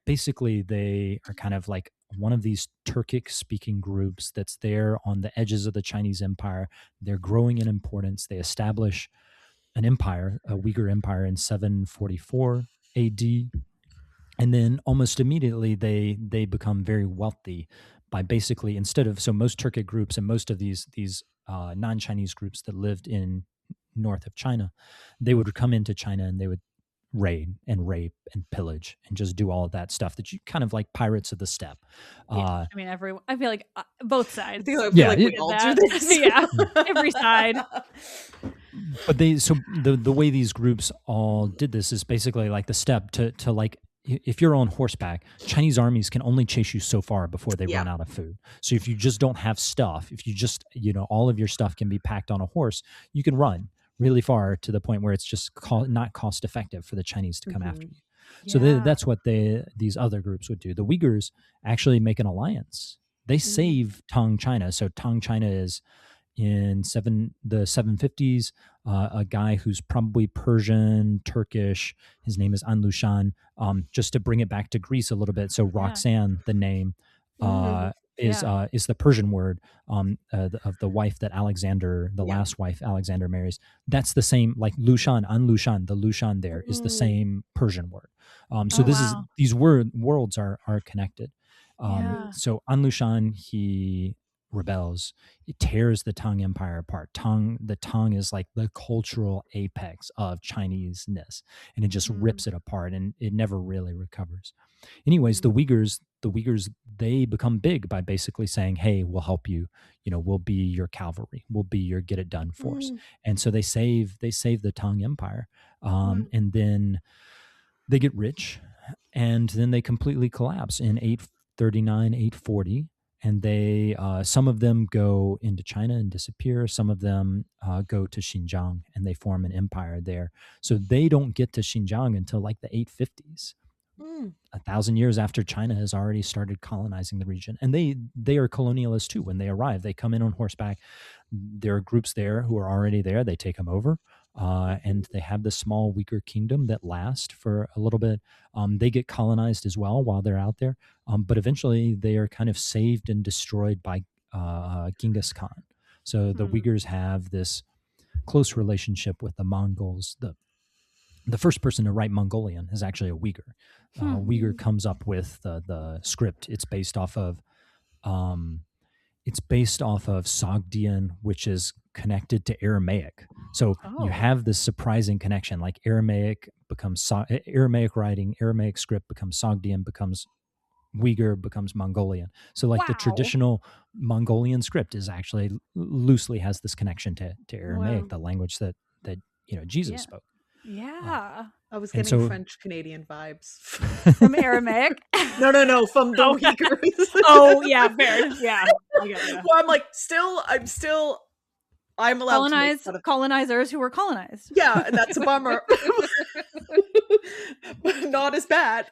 basically they are kind of like one of these Turkic speaking groups that's there on the edges of the Chinese empire. They're growing in importance. They establish an empire, a Uyghur empire, in 744 AD. And then almost immediately they become very wealthy by basically, instead of, so most Turkic groups and most of these non-Chinese groups that lived in north of China, they would come into China and they would raid and rape and pillage and just do all of that stuff that you kind of like pirates of the steppe. I mean, I feel like both sides. I feel like we all do this. Yeah, every side. But the way these groups all did this is basically like the step to like, if you're on horseback, Chinese armies can only chase you so far before they run out of food. So if you just don't have stuff, if you just, all of your stuff can be packed on a horse, you can run really far to the point where it's just not cost effective for the Chinese to come after you. So that's what these other groups would do. The Uyghurs actually make an alliance. They save Tang China. So Tang China is in the 750s, a guy who's probably Persian, Turkish. His name is Anlushan. Just to bring it back to Greece a little bit. So Roxanne, the name, is the Persian word of the wife that Alexander, the last wife Alexander marries. That's the same, like Lushan, Anlushan, the Lushan there is the same Persian word. These worlds are connected. So Anlushan, he rebels. It tears the Tang Empire apart. The Tang is like the cultural apex of Chinese-ness, and it just rips it apart, and it never really recovers. Anyways, the Uyghurs, the Uyghurs, they become big by basically saying, hey, we'll help you, we'll be your cavalry, we'll be your get it done force. And so they save the Tang Empire. And then they get rich, and then they completely collapse in 839, 840. And they, some of them go into China and disappear. Some of them go to Xinjiang, and they form an empire there. So they don't get to Xinjiang until like the 850s. 1,000 years after China has already started colonizing the region. And they are colonialists too. When they arrive, they come in on horseback. There are groups there who are already there. They take them over. And they have this small, weaker kingdom that lasts for a little bit. They get colonized as well while they're out there. But eventually they are kind of saved and destroyed by Genghis Khan. So the Uyghurs have this close relationship with the Mongols. The first person to write Mongolian is actually a Uyghur. Uyghur comes up with the script. It's based off of Sogdian, which is connected to Aramaic. So you have this surprising connection. Like Aramaic becomes Aramaic writing, Aramaic script becomes Sogdian, becomes Uyghur, becomes Mongolian. So like the traditional Mongolian script is actually loosely has this connection to Aramaic, the language that Jesus spoke. Yeah. I was getting French Canadian vibes from Aramaic. No, from the Uyghurs. Oh yeah, fair. Yeah. Well, I'm allowed to colonizers who were colonized. Yeah, and that's a bummer. But not as bad.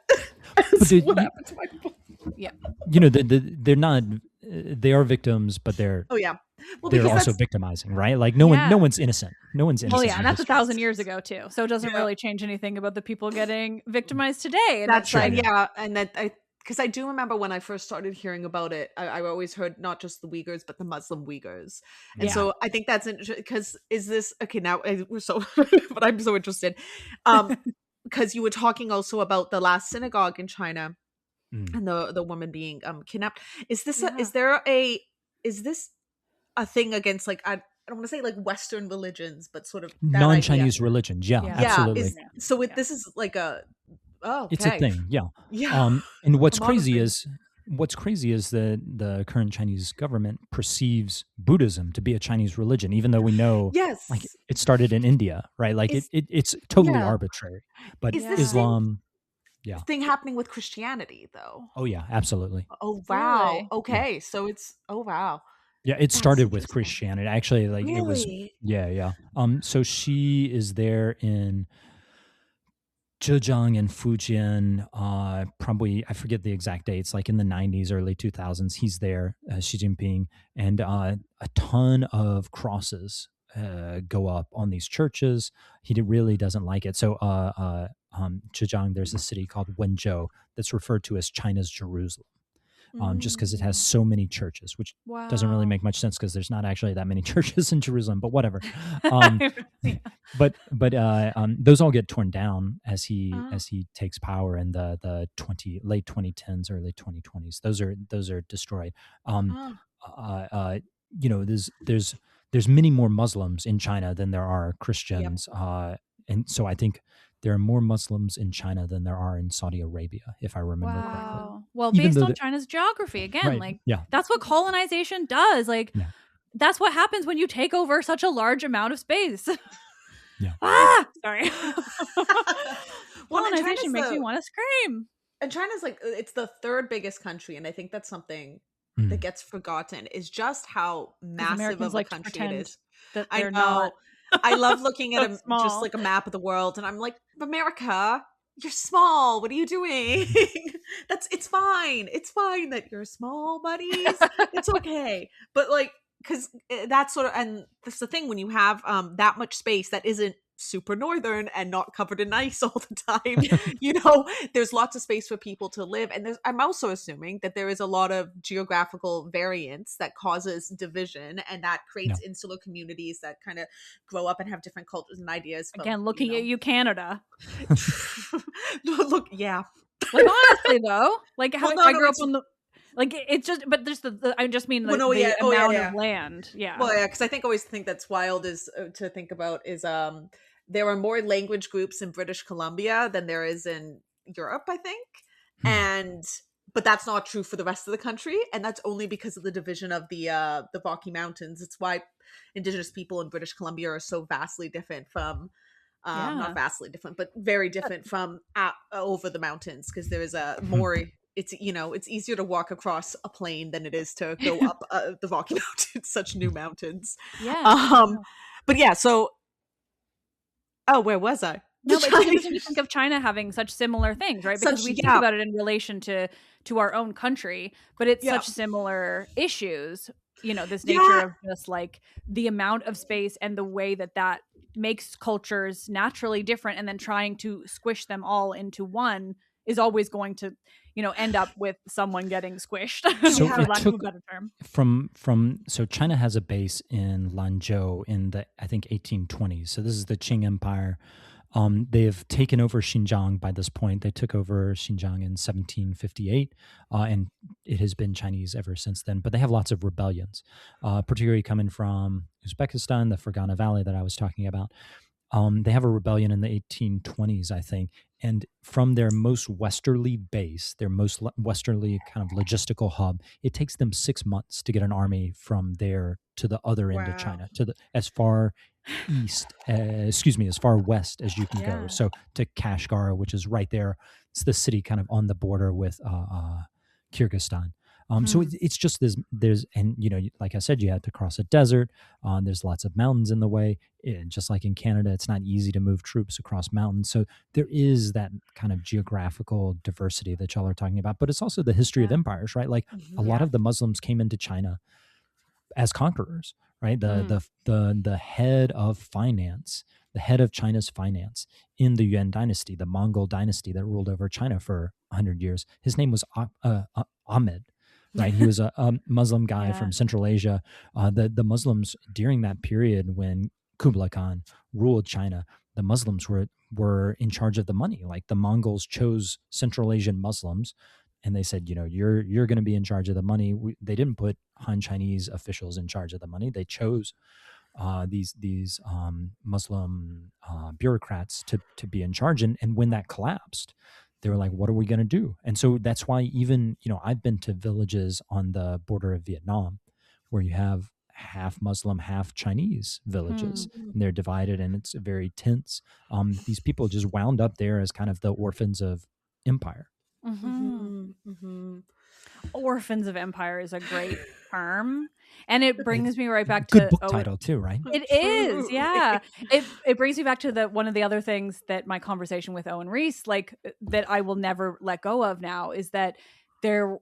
What happened to my book? Yeah. They're not. They are victims, but they're. Oh yeah. Well, they're also victimizing, right? Like no one's innocent. No one's innocent. Well, yeah, and that's 1,000 years ago too. So it doesn't really change anything about the people getting victimized today. And that's right. Yeah, and because I do remember when I first started hearing about it, I always heard not just the Uyghurs, but the Muslim Uyghurs. And so I think that's interesting because is this okay now? We're so, but I'm so interested. Because you were talking also about the last synagogue in China and the woman being kidnapped. Is this is this a thing against like I don't want to say like Western religions, but sort of non-Chinese religions? Yeah, absolutely. This is like a it's a thing. Yeah. And what's crazy is the current Chinese government perceives Buddhism to be a Chinese religion, even though we know like it started in India, right? Like it's totally arbitrary. But Islam. Thing happening with Christianity though. Oh yeah, absolutely. Oh wow. Really? Okay. Yeah. So it's wow. Yeah, it started with Christianity. Actually, like really? It was yeah. So she is there in Zhejiang and Fujian, probably, I forget the exact dates, like in the 90s, early 2000s. He's there, Xi Jinping, and a ton of crosses go up on these churches. He really doesn't like it. So Zhejiang, there's a city called Wenzhou that's referred to as China's Jerusalem. Just because it has so many churches, which doesn't really make much sense because there's not actually that many churches in Jerusalem, but whatever. But those all get torn down as he takes power in the late 2010s, early 2020s. Those are destroyed. There's many more Muslims in China than there are Christians, and so I think there are more Muslims in China than there are in Saudi Arabia, if I remember correctly. Well, based on China's geography, again, that's what colonization does. Like, that's what happens when you take over such a large amount of space. Sorry. Colonization makes me want to scream. And China's like, it's the third biggest country, and I think that's something that gets forgotten, is just how massive of a country it is. That I know. Not. I love looking at just like a map of the world, and I'm like, America, you're small. What are you doing? It's fine. It's fine that you're small, buddies. It's okay. But like, because that's sort of, and that's the thing when you have that much space that isn't super northern and not covered in ice all the time, there's lots of space for people to live. And I'm also assuming that there is a lot of geographical variance that causes division, and that creates insular communities that kind of grow up and have different cultures and ideas. Again, looking at you, Canada. Look, yeah. Like, honestly though, like how I grew up on the, like, it's just, but there's I just mean like the amount of land. Yeah. Well, yeah, because I always think that's wild is to think about is there are more language groups in British Columbia than there is in Europe, I think. And but that's not true for the rest of the country, and that's only because of the division of the Rocky Mountains. It's why Indigenous people in British Columbia are so vastly different from, not vastly different, but very different from over the mountains, because there is a more. It's it's easier to walk across a plain than it is to go up the Rocky Mountains, such new mountains. Yeah. But yeah, so where was I? No, but it's interesting to think of China having such similar things, right? Because we think about it in relation to our own country, but it's such similar issues. This nature of just like the amount of space and the way that makes cultures naturally different, and then trying to squish them all into one is always going to, end up with someone getting squished. So for lack of a better term. So China has a base in Lanzhou in the, I think, 1820s. So this is the Qing Empire. They've taken over Xinjiang by this point. They took over Xinjiang in 1758, and it has been Chinese ever since then. But they have lots of rebellions, particularly coming from Uzbekistan, the Fergana Valley that I was talking about. They have a rebellion in the 1820s, I think. And from their most westerly base, their most westerly kind of logistical hub, it takes them 6 months to get an army from there to the other end of China, as far west as you can go. So to Kashgar, which is right there. It's the city kind of on the border with Kyrgyzstan. So it's just there's like I said, you had to cross a desert. There's lots of mountains in the way. Just like in Canada, it's not easy to move troops across mountains. So there is that kind of geographical diversity that y'all are talking about. But it's also the history of empires, right? Like a lot of the Muslims came into China as conquerors, right? The head of finance, the head of China's finance in the Yuan dynasty, the Mongol dynasty that ruled over China for 100 years, his name was Ahmed. Right, he was a Muslim guy from Central Asia. The Muslims during that period when Kublai Khan ruled China, the Muslims were in charge of the money. Like the Mongols chose Central Asian Muslims, and they said, you're going to be in charge of the money. They didn't put Han Chinese officials in charge of the money. They chose these Muslim bureaucrats to be in charge. And when that collapsed, they were like, what are we going to do? And so that's why even, I've been to villages on the border of Vietnam where you have half Muslim, half Chinese villages, and they're divided, and it's very tense. These people just wound up there as kind of the orphans of empire. Orphans of empire is a great term. And it brings me right back to good book title too, right? It is, yeah. It brings me back to one of the other things that my conversation with Owen Reese, like that I will never let go of now, is that there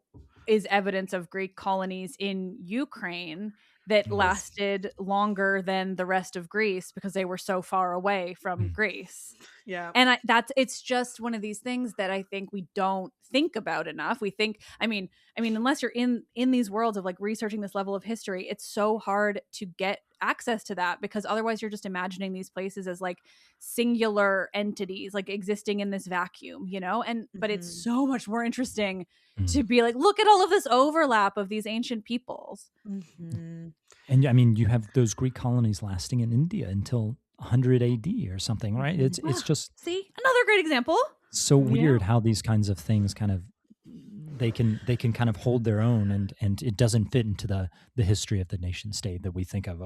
is evidence of Greek colonies in Ukraine that lasted longer than the rest of Greece because they were so far away from Greece. Yeah. And it's just one of these things that I think we don't think about enough. We think, I mean, unless you're in these worlds of like researching this level of history, it's so hard to get access to that, because otherwise you're just imagining these places as like singular entities, like existing in this vacuum, but it's so much more interesting to be like, look at all of this overlap of these ancient peoples. And I mean, you have those Greek colonies lasting in India until 100 AD or something, right? It's just, see, another great example. So weird how these kinds of things kind of they can kind of hold their own, and it doesn't fit into the history of the nation state that we think of.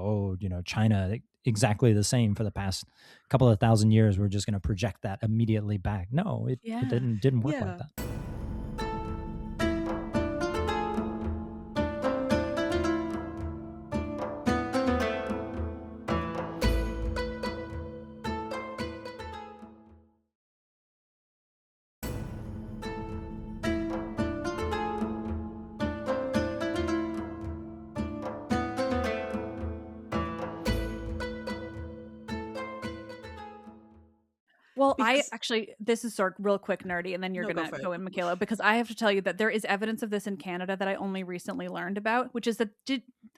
China exactly the same for the past couple of thousand years. We're just going to project that immediately back. No, it didn't work like that. Well, this is sort of real quick nerdy, and then you're going to go in, Michaela, because I have to tell you that there is evidence of this in Canada that I only recently learned about, which is that,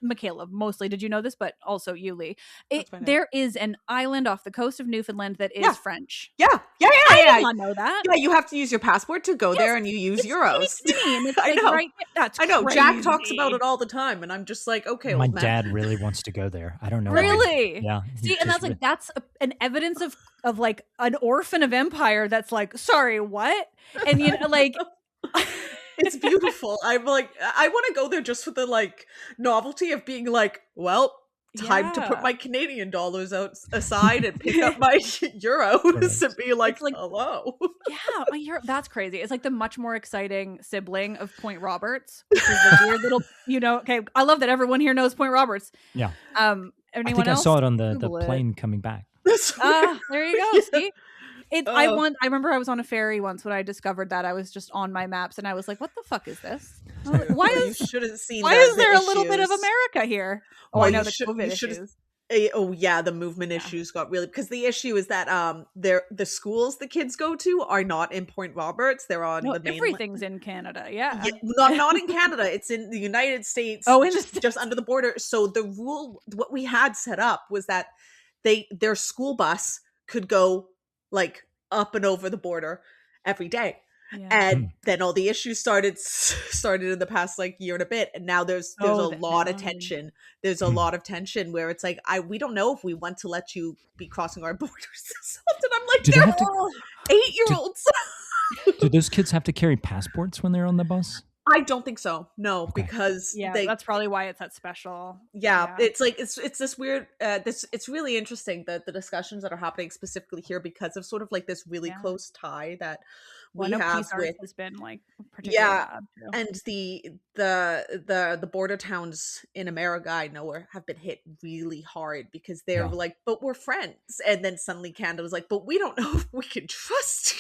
Michaela, mostly, did you know this? But also you, Lee. There is an island off the coast of Newfoundland that is French. Yeah. I did not know that. Yeah, you have to use your passport to go there, and you use euros. I know. Right? That's I know. crazy. Jack talks about it all the time, and I'm just like, okay. My dad really wants to go there. I don't know. Really? Yeah. See, and that's like an evidence of like an orphan of empire that's like, sorry, what? And like It's beautiful. I'm like, I want to go there just for the like novelty of being like, well, time to put Yeah. my Canadian dollars aside and pick up my euros Correct. and be like, It's like, hello. yeah, that's crazy. It's like the much more exciting sibling of Point Roberts, which is the weird little, okay, I love that everyone here knows Point Roberts. Yeah. I Anyone think I else? saw it on the Google it. plane coming back. There you go. Yeah. See? I remember I was on a ferry once when I discovered that. I was just on my maps and I was like, what the fuck is this? Why Well, you is should have seen why the is there a little bit of issues. America here? Oh, Well, I know you the should- COVID you should- issues. Oh yeah, the movement issues got really, because the issue is that the schools the kids go to are not in Point Roberts. They're on No, the mainland. everything's in Canada. Yeah. Not in Canada. It's in the United States. Oh, in the just under the border. So the rule, what we had set up was that their school bus could go like up and over the border every day. Yeah. And then all the issues started in the past like year and a bit, and now there's a lot of tension. There's a lot of tension where it's like, we don't know if we want to let you be crossing our borders or something. I'm like, Do they they're have to- all 8-year-olds. Do those kids have to carry passports when they're on the bus? I don't think so. No, Okay. because that's probably why it's that special. Yeah, it's like it's this weird it's really interesting that the discussions that are happening specifically here because of sort of like this really close tie that we have peace with has been like particularly bad too. and the border towns in America I know have been hit really hard because they're like, but we're friends, and then suddenly Canada was like, but we don't know if we can trust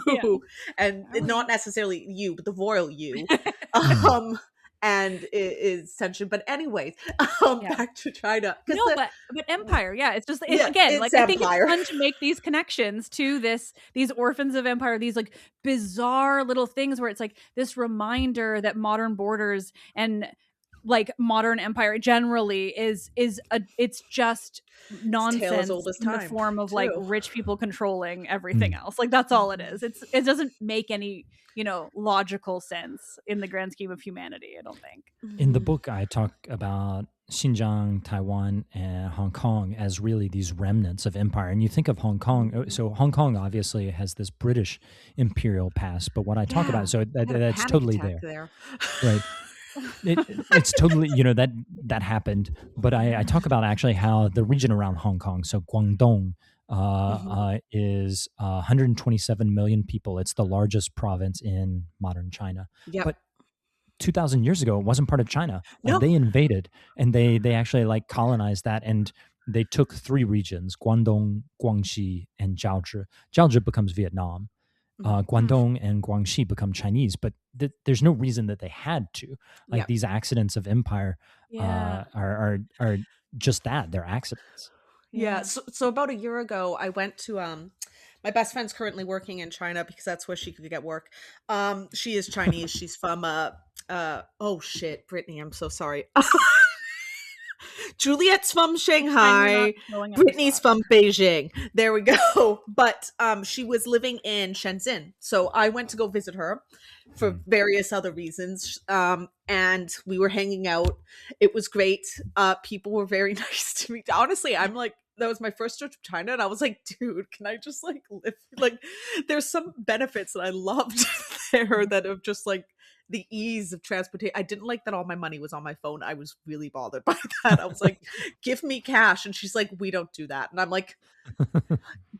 you, and not necessarily you, but the royal you. And it is tension. But anyways, back to China. No, but empire, it's just again, it's like I think it's empire. fun to make these connections to these orphans of empire, these like bizarre little things where it's like this reminder that modern borders and like modern empire generally is it's just nonsense in the form of like rich people controlling everything else. Like that's all it is. It doesn't make any logical sense in the grand scheme of humanity, I don't think. In the book, I talk about Xinjiang, Taiwan, and Hong Kong as really these remnants of empire. And you think of Hong Kong, so Hong Kong obviously has this British imperial past, but what I talk about, so that's totally there. Right. It's totally, that happened. But I talk about actually how the region around Hong Kong, so Guangdong, is 127 million people. It's the largest province in modern China. But 2,000 years ago, it wasn't part of China. They invaded and they actually like colonized that, and they took 3 regions: Guangdong, Guangxi, and Jiaozhi. Jiaozhi becomes Vietnam. Guangdong and Guangxi become Chinese, but there's no reason that they had to. Like these accidents of empire are just that. They're accidents. Yeah. So about a year ago, I went to my best friend's currently working in China because that's where she could get work. She is Chinese. She's from oh shit, Brittany, I'm so sorry. Juliet's from Shanghai. Brittany's from Beijing. There we go. But she was living in Shenzhen. So I went to go visit her for various other reasons. And we were hanging out. It was great. People were very nice to me. Honestly, I'm like, that was my first trip to China, and I was like, dude, can I just like live? Like, there's some benefits that I loved there that of just like the ease of transportation. I didn't like that all my money was on my phone. I was really bothered by that. I was like, give me cash. And she's like, we don't do that. And I'm like,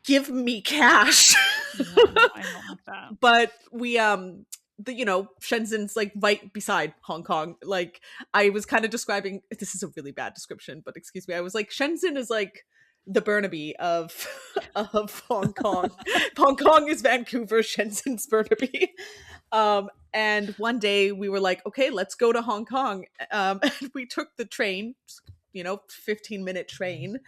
give me cash. I don't like that. But we, Shenzhen's like right beside Hong Kong. Like I was kind of describing, this is a really bad description, but excuse me. I was like, Shenzhen is like the Burnaby of Hong Kong. Hong Kong is Vancouver, Shenzhen's Burnaby. And one day we were like, okay, let's go to Hong Kong. And we took the train, 15-minute train.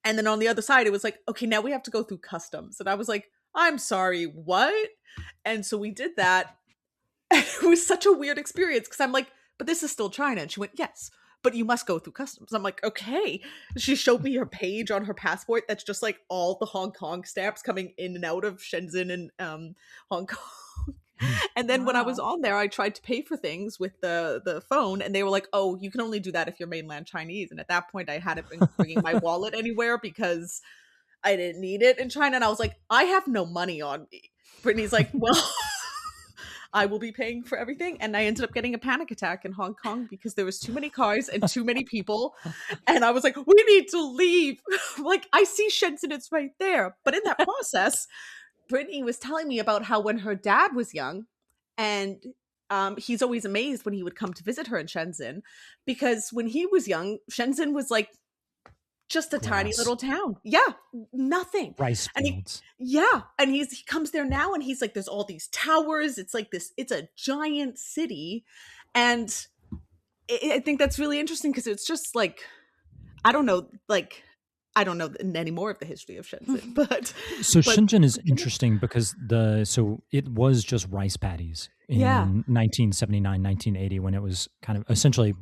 And then on the other side, it was like, okay, now we have to go through customs. And I was like, I'm sorry, what? And so we did that. And it was such a weird experience because I'm like, but this is still China. And she went, yes, but you must go through customs. I'm like, okay. She showed me her page on her passport that's just like all the Hong Kong stamps coming in and out of Shenzhen and Hong Kong. And then when I was on there, I tried to pay for things with the phone, and they were like, oh, you can only do that if you're mainland Chinese. And at that point, I hadn't been bringing my wallet anywhere because I didn't need it in China. And I was like, I have no money on me. Brittany's like, well, I will be paying for everything. And I ended up getting a panic attack in Hong Kong because there was too many cars and too many people. And I was like, we need to leave. Like, I see Shenzhen, it's right there. But in that process, Brittany was telling me about how when her dad was young, and he's always amazed when he would come to visit her in Shenzhen, because when he was young, Shenzhen was like just a tiny Grass, little town. Yeah, nothing. rice And fields. he comes there now and he's like, there's all these towers. It's like this, it's a giant city. And I think that's really interesting because it's just like, I don't know, like, I don't know any more of the history of Shenzhen, So but Shenzhen is interesting because so it was just rice paddies yeah. in 1979, 1980 when it was kind of essentially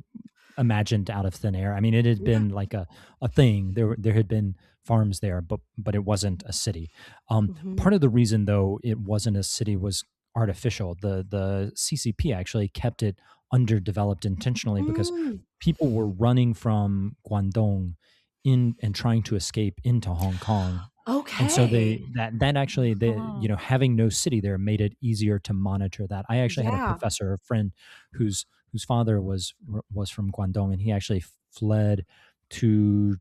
imagined out of thin air. I mean, it had Yeah. been like a thing. There had been farms there, but it wasn't a city. Mhm. Part of the reason though it wasn't a city was artificial. The CCP actually kept it underdeveloped intentionally because Mm, people were running from Guangdong in and trying to escape into Hong Kong. And so okay. that actually Oh. having no city there made it easier to monitor that. I actually had a Yeah. professor, a friend whose father was from Guangdong, and he actually fled to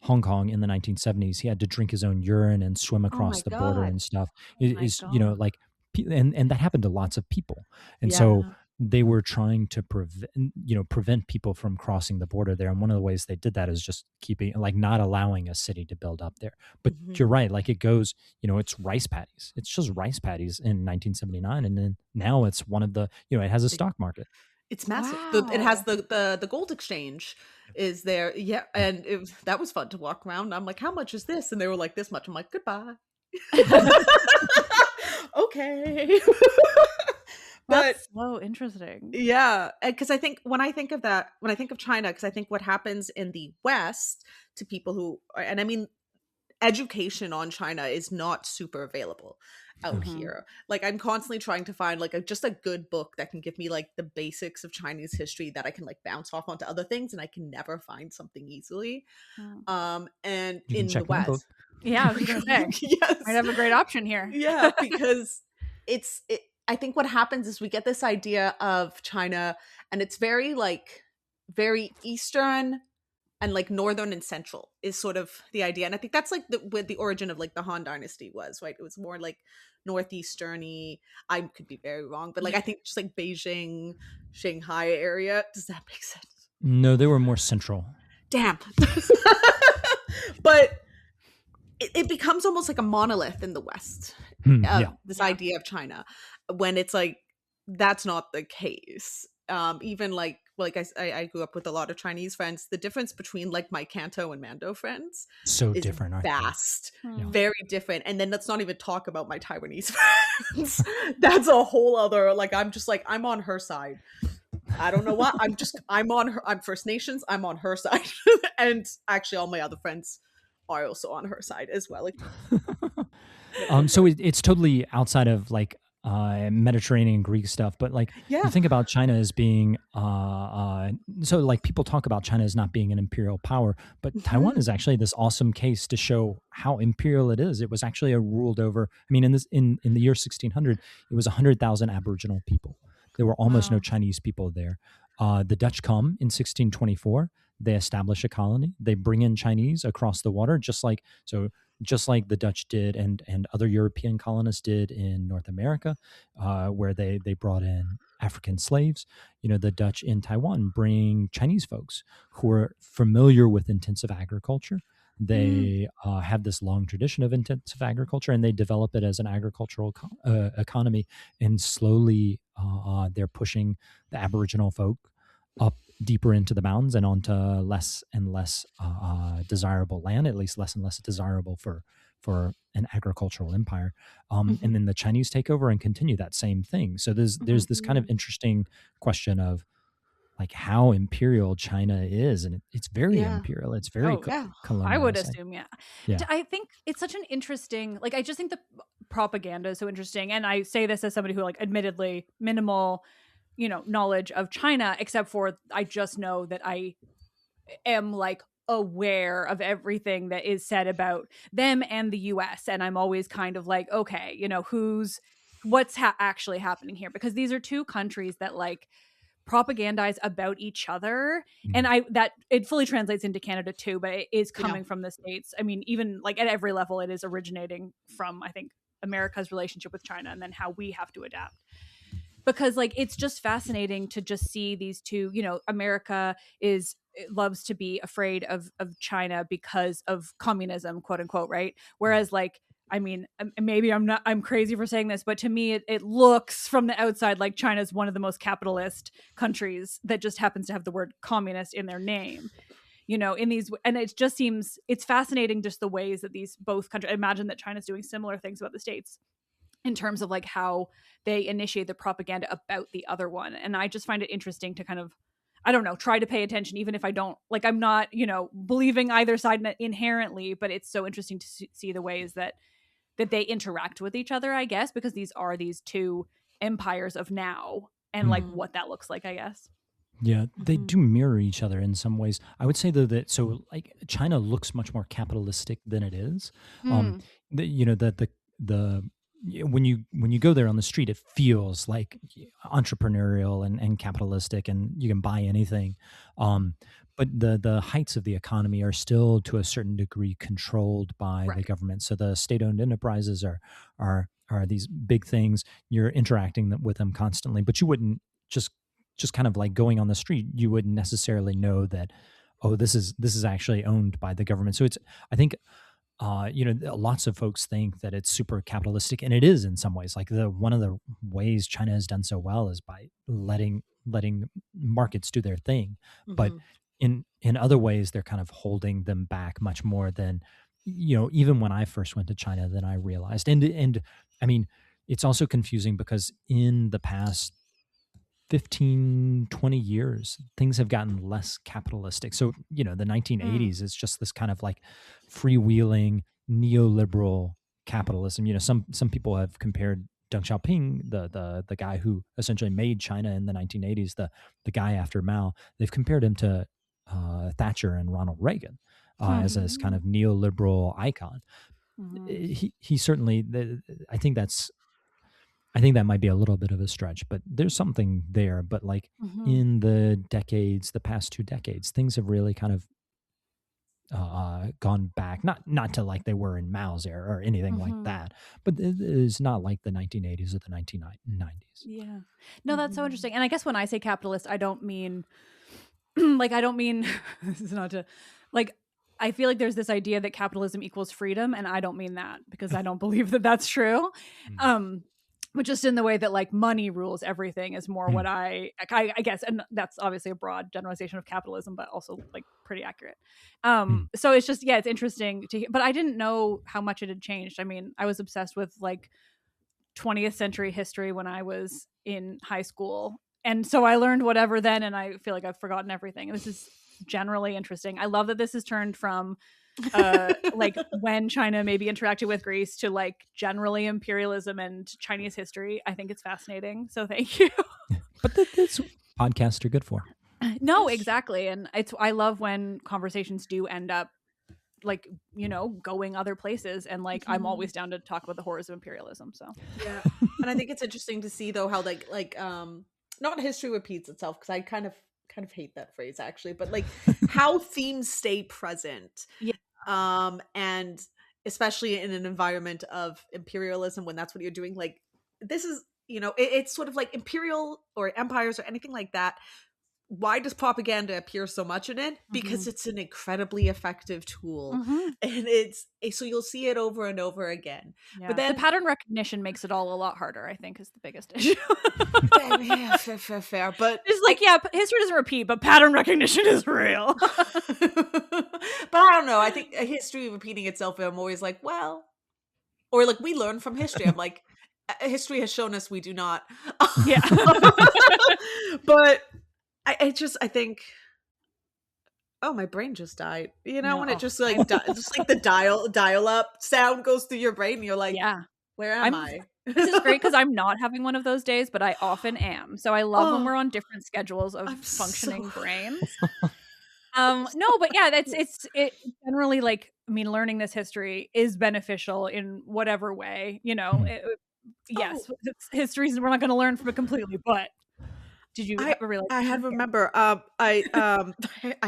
Hong Kong in the 1970s. He had to drink his own urine and swim Oh my across the border God. and stuff. Oh It my is, god. like, and that happened to lots of people. And Yeah. so Yeah. they were trying to prevent people from crossing the border there. And one of the ways they did that is just keeping, like, not allowing a city to build up there. But Mhm. you're right, like it goes, it's rice paddies. It's just rice paddies in 1979, and then now it's one of the, it has a It- stock market. It's massive. It has Wow. the gold exchange is there. Yeah, and that was fun to walk around. I'm like, how much is this? And they were like, this much. I'm like, goodbye. Okay. But That's so interesting. yeah, because I think when I think of that, when I think of China, because I think what happens in the West to people who, and I mean, education on China is not super available out Mhm. here. Like, I'm constantly trying to find like just a good book that can give me like the basics of Chinese history that I can like bounce off onto other things, and I can never find something easily. Mm. And You can in the check my book. West, Yeah, I was just gonna say, might yes, have a great option here. yeah, because I think what happens is we get this idea of China, and it's very like very Eastern and like northern and central is sort of the idea. And I think that's like where the origin of like the Han Dynasty was, right? It was more like northeasterny. I could be very wrong, but like I think just like Beijing, Shanghai area. Does that make sense? No, they were more central. Damn. But it becomes almost like a monolith in the West. Yeah. This Yeah. idea of China, when it's like that's not the case. Even like I grew up with a lot of Chinese friends. The difference between like my Canto and Mando friends So is different, aren't they? vast, Yeah. Hmm. very different. And then let's not even talk about my Taiwanese friends. That's a whole other like I'm just like I'm on her side. I don't know what. I'm on her. I'm First Nations. I'm on her side, and actually, all my other friends are also on her side as well. Like, So it's totally outside of like Mediterranean Greek stuff, but like you yeah. think about China as being so like people talk about China as not being an imperial power, but Taiwan Mhm. is actually this awesome case to show how imperial it is. It was actually a ruled over. I mean, in the year 1600, it was 100,000 Aboriginal people. There were almost no Wow. Chinese people there. The Dutch come in 1624. They establish a colony. They bring in Chinese across the water, just like the Dutch did and other European colonists did in North America, where they brought in African slaves. The Dutch in Taiwan bring Chinese folks who are familiar with intensive agriculture. Mm. They have this long tradition of intensive agriculture, and they develop it as an agricultural economy. And slowly, they're pushing the Aboriginal folk up deeper into the mountains and onto less and less desirable land, at least less and less desirable for an agricultural empire. And Mhm. then the Chinese take over and continue that same thing. So there's this kind of Mhm. interesting question of like how imperial China is, and it's very Yeah. imperial. It's very Oh, Yeah. I would colonialist. assume, yeah. Yeah. I think it's such an interesting, like, I just think the propaganda is so interesting. And I say this as somebody who, like, admittedly minimal, knowledge of China, except for I just know that I am like aware of everything that is said about them and the US, and I'm always kind of like, okay, who's what's actually happening here, because these are two countries that like propagandize about each other, and that it fully translates into Canada too, but it is coming from the States. I mean, even like at every level, it is originating from, I think, America's relationship with China, and then how we have to adapt. Because like it's just fascinating to just see these two, you know, America loves to be afraid of China because of communism, quote unquote, right? Whereas like, I mean, maybe I'm crazy for saying this, but to me, it looks from the outside like China's one of the most capitalist countries that just happens to have the word communist in their name, you know, in these, and it just seems, it's fascinating just the ways that these both countries, I imagine that China's doing similar things about the States in terms of like how they initiate the propaganda about the other one. And I just find it interesting to kind of, I don't know, try to pay attention, even if I don't, like, I'm not, you know, believing either side inherently, but it's so interesting to see the ways that they interact with each other, I guess, because these are these two empires of now, and like what that looks like, I guess. Yeah, they do mirror each other in some ways. I would say though that, so like China looks much more capitalistic than it is. You know, the when you go there on the street, it feels like entrepreneurial and capitalistic, and you can buy anything. But the heights of the economy are still to a certain degree controlled by the government. So the state-owned enterprises are these big things. You're interacting with them constantly, but you wouldn't just kind of like going on the street, you wouldn't necessarily know that, oh, this is actually owned by the government. So it's, I think, you know, lots of folks think that it's super capitalistic, and it is in some ways. Like one of the ways China has done so well is by letting markets do their thing, but in other ways they're kind of holding them back much more than, you know, even when I first went to China, than I realized. And I mean, it's also confusing because in the past 15-20 years things have gotten less capitalistic. So, you know, the 1980s is just this kind of like freewheeling neoliberal capitalism. You know, some people have compared Deng Xiaoping, the guy who essentially made China in the 1980s, the guy after Mao, they've compared him to Thatcher and Ronald Reagan as this kind of neoliberal icon. He certainly, I think that might be a little bit of a stretch, but there's something there. But like in the past 2 decades, things have really kind of gone back, not to like they were in Mao's era or anything like that, but it is not like the 1980s or the 1990s. Yeah. No, that's so interesting. And I guess when I say capitalist, I don't mean like, I don't mean this is not to like, I feel like there's this idea that capitalism equals freedom, and I don't mean that, because I don't believe that that's true. But just in the way that like money rules everything is more what I guess, and that's obviously a broad generalization of capitalism, but also like pretty accurate. So it's just, yeah, it's interesting to hear, but I didn't know how much it had changed. I mean, I was obsessed with like 20th century history when I was in high school, and so I learned whatever then, and I feel like I've forgotten everything. This is generally interesting. I love that this has turned from like when China maybe interacted with Greece to like generally imperialism and Chinese history. I think it's fascinating. So thank you. But that's what podcasts are good for. No, exactly. And I love when conversations do end up like, you know, going other places, and like I'm always down to talk about the horrors of imperialism. So yeah. And I think it's interesting to see though how like not history repeats itself, because I kind of hate that phrase actually, but like how themes stay present. Yeah. And especially in an environment of imperialism, when that's what you're doing, like this is, you know, it's sort of like imperial or empires or anything like that. Why does propaganda appear so much in it? Because it's an incredibly effective tool, and so you'll see it over and over again. Yeah. But then the pattern recognition makes it all a lot harder, I think, is the biggest issue. yeah, fair. But it's like, yeah, history doesn't repeat, but pattern recognition is real. But I don't know. I think a history repeating itself, I'm always like, well, or like we learn from history. I'm like, history has shown us we do not. Yeah. But I think, oh, my brain just died. You know, when it just like just like the dial up sound goes through your brain, and you're like, yeah, where am I? This is great because I'm not having one of those days, but I often am. So I love when we're on different schedules of functioning brains. No, but yeah, it generally, like, I mean, learning this history is beneficial in whatever way, you know. yes, Oh, it's history we're not going to learn from it completely, but did you I have a I had realization? to Yeah. remember. I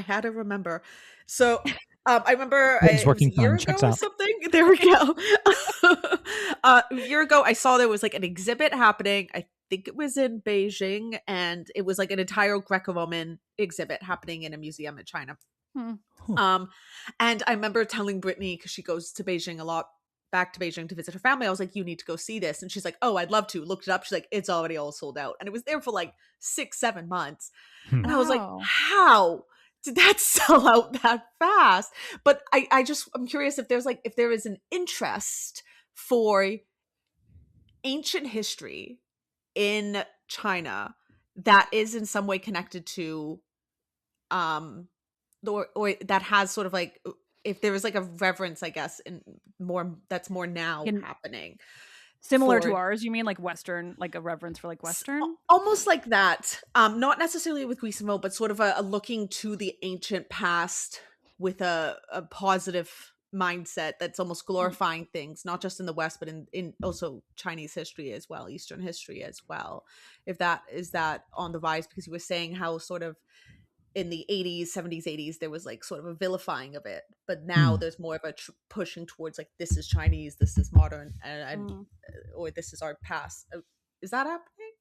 had to remember. So I remember Brain's it was a working year fine. ago Checks or out. something. There we go. A year ago, I saw there was like an exhibit happening. I think it was in Beijing, and it was like an entire Greco-Roman exhibit happening in a museum in China. Hmm. Huh. Um, and I remember telling Brittany, because she goes to Beijing a lot, back to Beijing to visit her family. I was like, you need to go see this. And she's like, oh, I'd love to. Looked it up. She's like, it's already all sold out. And it was there for like 6, 7 months. Hmm. And I was like, Wow. how did that sell out that fast? But I'm curious if if there is an interest for ancient history in China that is in some way connected to um or that has sort of like if there is like a reverence, I guess, in more that's more now Can happening Similar to for ours, you mean like Western, like a reverence for like Western? almost like that, not necessarily with Greece and Rome, but sort of a looking to the ancient past with a positive mindset that's almost Mm. glorifying things, not just in the West but in also Chinese history as well, Eastern history as well. If that is that on the rise, because you were saying how sort of in the 80s, 70s, 80s, there was like sort of a vilifying of it. But now Hmm. there's more of a pushing towards like, this is Chinese, this is modern, and Mm. or this is our past. Is that happening?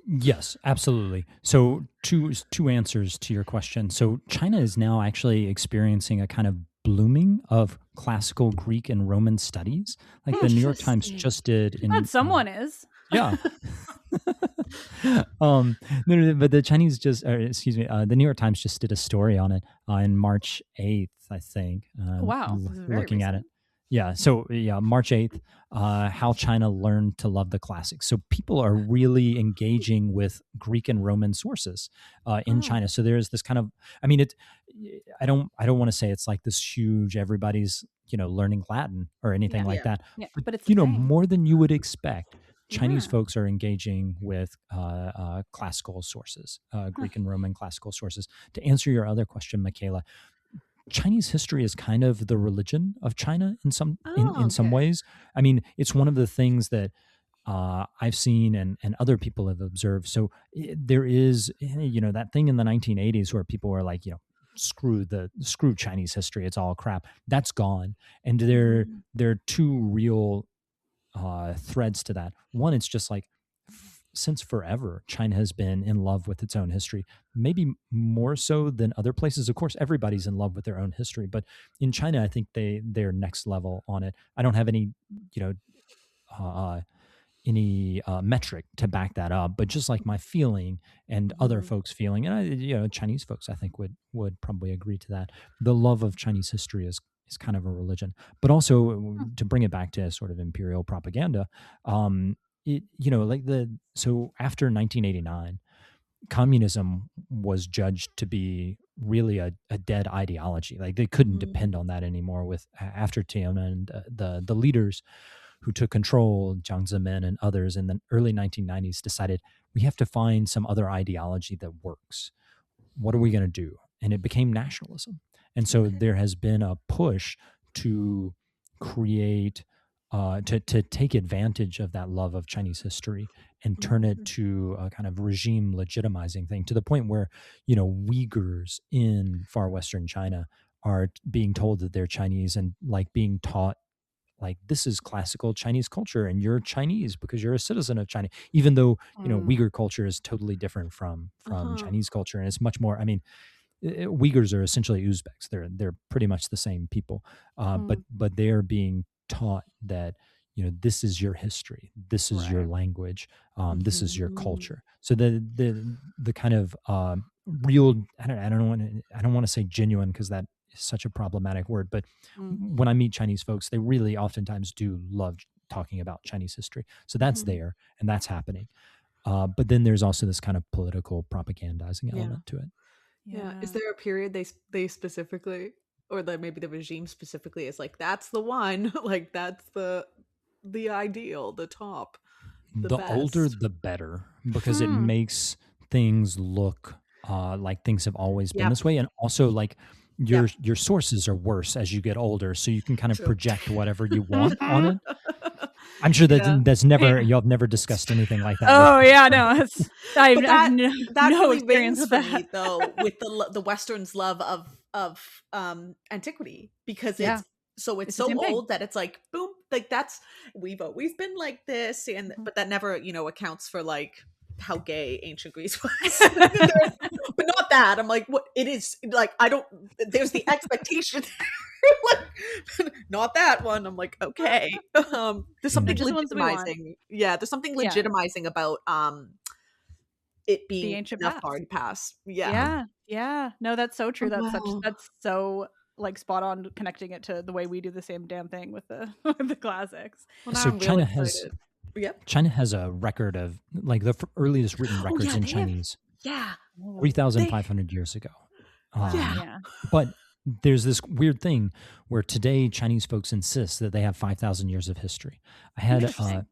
Yes, absolutely. So two answers to your question. So China is now actually experiencing a kind of blooming of classical Greek and Roman studies. Like the New York Times Interesting. just did Glad in someone is. yeah. No, but the Chinese just, or excuse me, the New York Times just did a story on it on March 8th, I think. Oh, wow. This is very Looking at it. recent. Yeah. So, yeah, March 8th, how China learned to love the classics. So, people are really engaging with Greek and Roman sources in Oh, China. So, there's this kind of, I mean, I don't want to say it's like this huge, everybody's, learning Latin or anything Yeah. like yeah. that. Yeah. But, But it's the thing. more than you would expect. Chinese Yeah. folks are engaging with classical sources, Huh. Greek and Roman classical sources. To answer your other question, Michaela, Chinese history is kind of the religion of China in some Oh, in some okay. ways. I mean, it's one of the things that I've seen and other people have observed. So there is, that thing in the 1980s where people were like, screw Chinese history, it's all crap. That's gone, and Mhm. there are two real threads to that. One, it's just like since forever, China has been in love with its own history, maybe more so than other places. Of course, everybody's in love with their own history, but in China, I think they're next level on it. I don't have you know, uh, any metric to back that up, but just like my feeling and other Mhm. folks' feeling, and Chinese folks, I think would probably agree to that. The love of Chinese history is kind of a religion, but also Hmm. to bring it back to sort of imperial propaganda. Like so after 1989, communism was judged to be really a dead ideology. Like they couldn't Mhm. depend on that anymore. With after Tiananmen, the leaders who took control, Jiang Zemin and others in the early 1990s, decided we have to find some other ideology that works. What are we going to do? And it became nationalism. And so Okay. there has been a push to create, to take advantage of that love of Chinese history and turn it Mhm. to a kind of regime legitimizing thing to the point where, Uyghurs in far Western China are being told that they're Chinese and like being taught like this is classical Chinese culture and you're Chinese because you're a citizen of China, even though Mm. Uyghur culture is totally different from Uh-huh. Chinese culture and it's much more. I mean, Uyghurs are essentially Uzbeks. They're pretty much the same people, but Mm. they're being taught that this is your history, this is your Right. language, this is your Mhm. culture. So the kind of real I don't want to say genuine because that is such a problematic word, but Mm. when I meet Chinese folks, they really oftentimes do love talking about Chinese history. So that's Mhm. there and that's happening. But then there's also this kind of political propagandizing Yeah. element to it. Yeah. Is Yeah. there a period they specifically, or that maybe the regime specifically is like, that's the one, like that's the ideal, the top, the The older, best. the better, because it Hmm. makes things look like things have always been Yep. this way, and also like Yep. your sources are worse as you get older, so you can kind of True. project whatever you want on it. I'm sure that Yeah. that's never y'all have never discussed anything like that. Oh yeah, no, I've But that no really experience rings with for that. me though with the Western's love of antiquity, because Yeah, it's it's the so same thing. old that it's like boom, like that's, we've always been like this, and Mhm. but that never accounts for like how gay ancient Greece was. But not that I'm like, what it is, like I don't, there's the expectation like not that one. I'm like, okay. There's something Just the ones that we want. legitimizing, yeah, there's something Yeah. legitimizing about it The being ancient enough past. far to pass. Yeah. Yeah. No, that's so true. Wow. That's so like spot on, connecting it to the way we do the same damn thing with the with the classics. Well, now So I'm real excited. Yep. China has a record of like the earliest written Oh records yeah, in they have. Chinese Yeah. Oh, 3,500 years ago. wow. Yeah. Yeah. But there's this weird thing where today Chinese folks insist that they have 5,000 years of history. I had Interesting.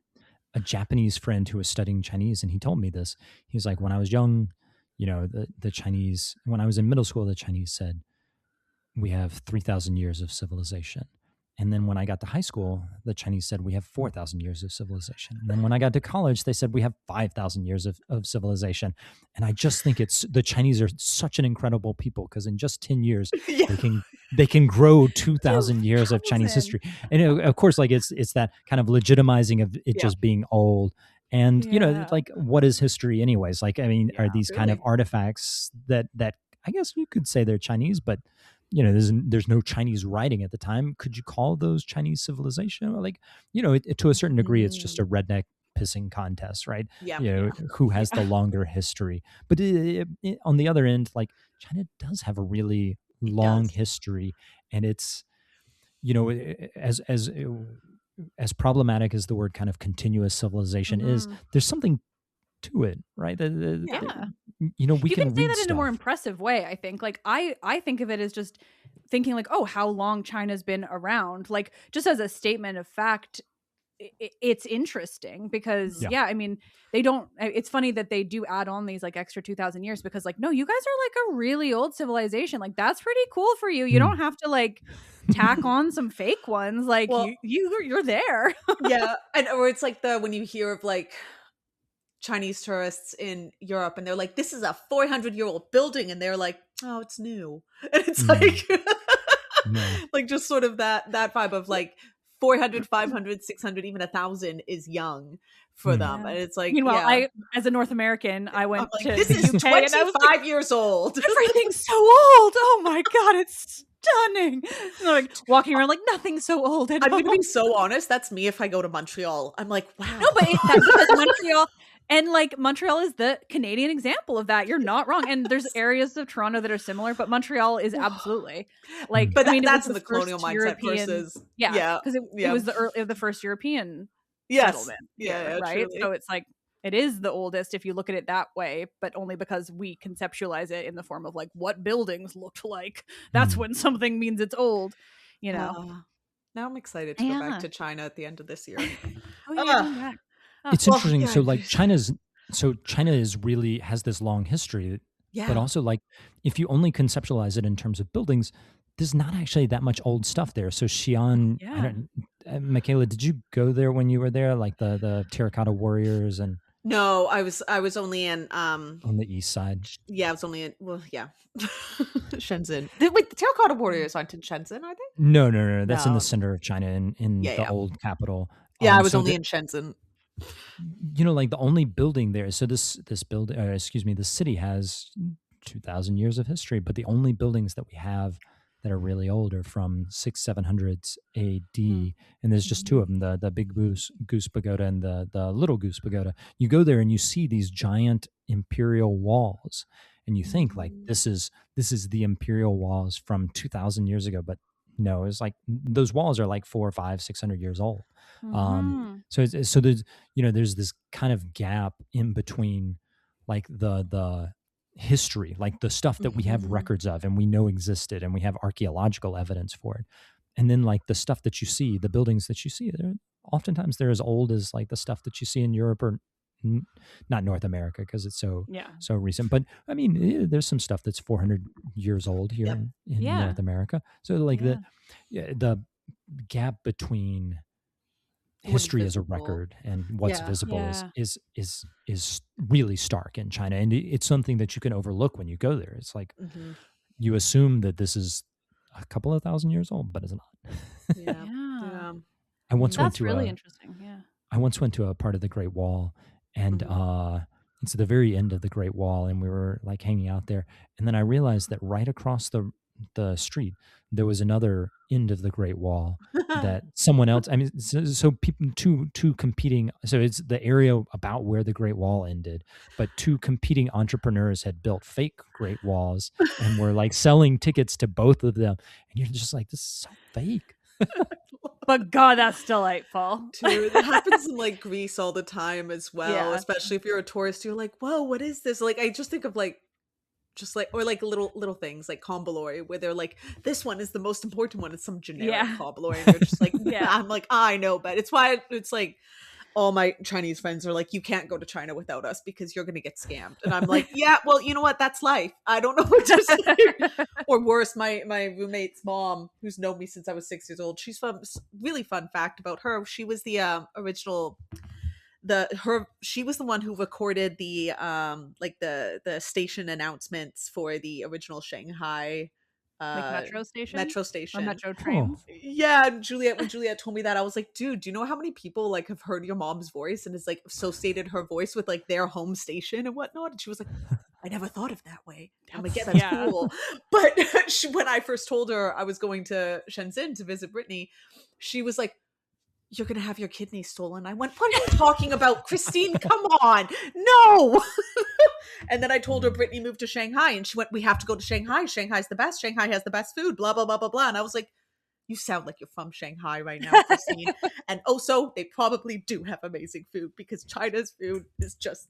a Japanese friend who was studying Chinese, and he told me this. He was like, when I was young, the Chinese, when I was in middle school, the Chinese said, we have 3,000 years of civilization. And then when I got to high school, the Chinese said we have 4,000 years of civilization. And then when I got to college, they said we have 5,000 years of civilization. And I just think the Chinese are such an incredible people, because in just 10 years, Yeah. they can grow 2,000 years of Chinese 2,000. history. And of course, like it's that kind of legitimizing of it Yeah. just being old. And, Yeah. like what is history anyways? Like, I mean, are Yeah, these kind of really. artifacts that I guess you could say they're Chinese, but there's no Chinese writing at the time. Could you call those Chinese civilization? Or like, to a certain degree, it's just a redneck pissing contest, right? Yeah. Who has the longer history. But on the other end, like China does have a really long does. history, and it's, as problematic as the word kind of continuous civilization is, Mhm. there's something to it, right? Yeah. We You can can say read that in a stuff. more impressive way, I think. Like I think of it as just thinking like, oh, how long China's been around. Like just as a statement of fact, it's interesting because Yeah. I mean, they don't, it's funny that they do add on these like extra 2,000 years, because like, no, you guys are like a really old civilization. Like that's pretty cool for you. You don't have to like tack on some fake ones. Like Well, you're there. yeah, and or it's like when you hear of like Chinese tourists in Europe, and they're like, "This is a 400-year-old building," and they're like, "Oh, it's new," and it's like, No. like just sort of that vibe of like 400, 500, 600, even 1,000 is young for them, Yeah. and it's like, Meanwhile, yeah, I, as a North American, I I'm went like, to this the is UK and I was like, 25 years old. everything's so old. Oh my god, it's stunning. And like walking around like nothing's so old at I'm all. gonna be so honest. That's me if I go to Montreal. I'm like, wow. No, but that's because Montreal, and like Montreal is the Canadian example of that. You're not wrong. And there's areas of Toronto that are similar, but Montreal is absolutely like. But I mean, it that's was in the colonial first mindset European, versus yeah, because it yeah. was the first European Yes. settlement Yeah, here, yeah, right? truly. So it's like it is the oldest if you look at it that way, but only because we conceptualize it in the form of like what buildings looked like. That's when something means it's old, Now I'm excited to go back Yeah. to China at the end of this year. Oh, yeah, you're going back. It's Well, interesting. yeah, So like China is really has this long history, yeah. but also like if you only conceptualize it in terms of buildings, there's not actually that much old stuff there. So Xi'an, I Yeah. don't, Michaela, did you go there when you were there? Like the terracotta warriors and No, I was only in on the east side. yeah, I was only in Shenzhen. Wait, the Terracotta Warriors aren't in Shenzhen, are they? No. That's in No. the center of China in Yeah, the yeah. old capital. Yeah, I was so only the- in Shenzhen. like the only building there. So this building, the city has 2,000 years of history, but the only buildings that we have that are really old are from 600-700s AD, and there's just two of them: the big goose pagoda and the little goose pagoda. You go there and you see these giant imperial walls, and you think like this is the imperial walls from 2,000 years ago, but no, it's like those walls are like 400, 500, 600 years old. So there's this kind of gap in between, like the history, like the stuff that we have records of and we know existed and we have archaeological evidence for it, and then like the stuff that you see, the buildings that you see, oftentimes they're as old as like the stuff that you see in Europe or not North America because it's so recent. But I mean, there's some stuff that's 400 years old here in North America. So like the gap between history as a invisible. record and what's Yeah. visible Yeah. is really stark in China, and it's something that you can overlook when you go there. It's like Mhm. you assume that this is a couple of thousand years old, but it's not. Yeah. Yeah. Yeah. I once went That's to really a interesting. Yeah. I once went to a part of the Great Wall, and it's the very end of the Great Wall, and we were like hanging out there, and then I realized that right across the street there was another end of the Great Wall that someone else. I mean, so people two competing. So it's the area about where the Great Wall ended, but two competing entrepreneurs had built fake Great Walls and were like selling tickets to both of them, and you're just like, this is so fake. But God, that's delightful. Dude, that happens in like Greece all the time as well. Yeah. Especially if you're a tourist, you're like, whoa, what is this? Like I just think of like just like or like little things like Kombaloi where they're like, this one is the most important one. It's some generic Yeah. Kombaloi, and you're just like, Yeah. I'm like, I know, but it's why it's like all my Chinese friends are like, you can't go to China without us because you're gonna get scammed. And I'm like, yeah, well, you know what? That's life. I don't know what to say. Or worse, my roommate's mom, who's known me since I was 6 years old, she's from really fun fact about her. She was the original she was the one who recorded the like the station announcements for the original Shanghai Like metro station? metro Or station. metro Oh. trains? Yeah, and when Juliet told me that, I was like, dude, do you know how many people like have heard your mom's voice and has like associated her voice with like their home station and whatnot? And she was like, I never thought of that way. I'm like, yeah, that's Yeah. cool. But when I first told her I was going to Shenzhen to visit Brittany, she was like, you're gonna have your kidney stolen. I went, what are you talking about, Christine? Come on, no. And then I told her Brittany moved to Shanghai, and she went, we have to go to Shanghai. Shanghai's the best. Shanghai has the best food. Blah blah blah blah blah. And I was like, you sound like you're from Shanghai right now, Christine. And also, they probably do have amazing food because China's food is just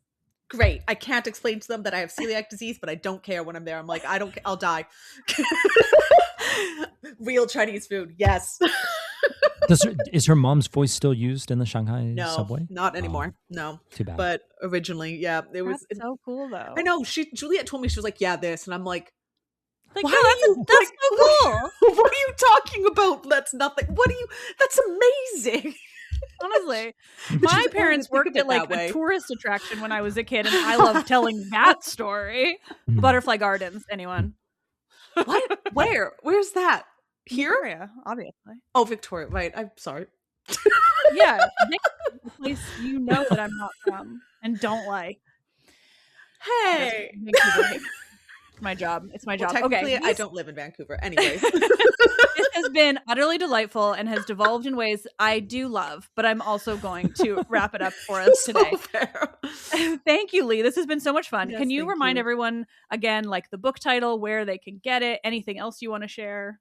great. I can't explain to them that I have celiac disease, but I don't care when I'm there. I'm like, I don't care. I'll die. Real Chinese food, yes. Is her mom's voice still used in the Shanghai No, subway? not anymore. Oh, No, too bad. but originally, yeah, it was. That's so cool though. I know. Juliet told me, she was like, "Yeah, this," and I'm like, Like, why no, are you that's like, so cool. What are you talking about? That's nothing. What are you? That's amazing. Honestly, But my she's parents always worked thinking at like it that way. a tourist attraction when I was a kid, and I love telling that story. Mm. Butterfly Gardens, anyone? What? Where? Where's that? Here? Victoria, obviously. Oh, Victoria. Right. I'm sorry. Yeah, Victoria, the place you know that I'm not from and don't like. Hey. Vancouver hates. It's my job. It's my Well, job. technically, Okay. I don't live in Vancouver. Anyways. This has been utterly delightful and has devolved in ways I do love, but I'm also going to wrap it up for us today. So fair. Thank you, Lee. This has been so much fun. Yes, Can you thank remind you. everyone again, like the book title, where they can get it, anything else you want to share?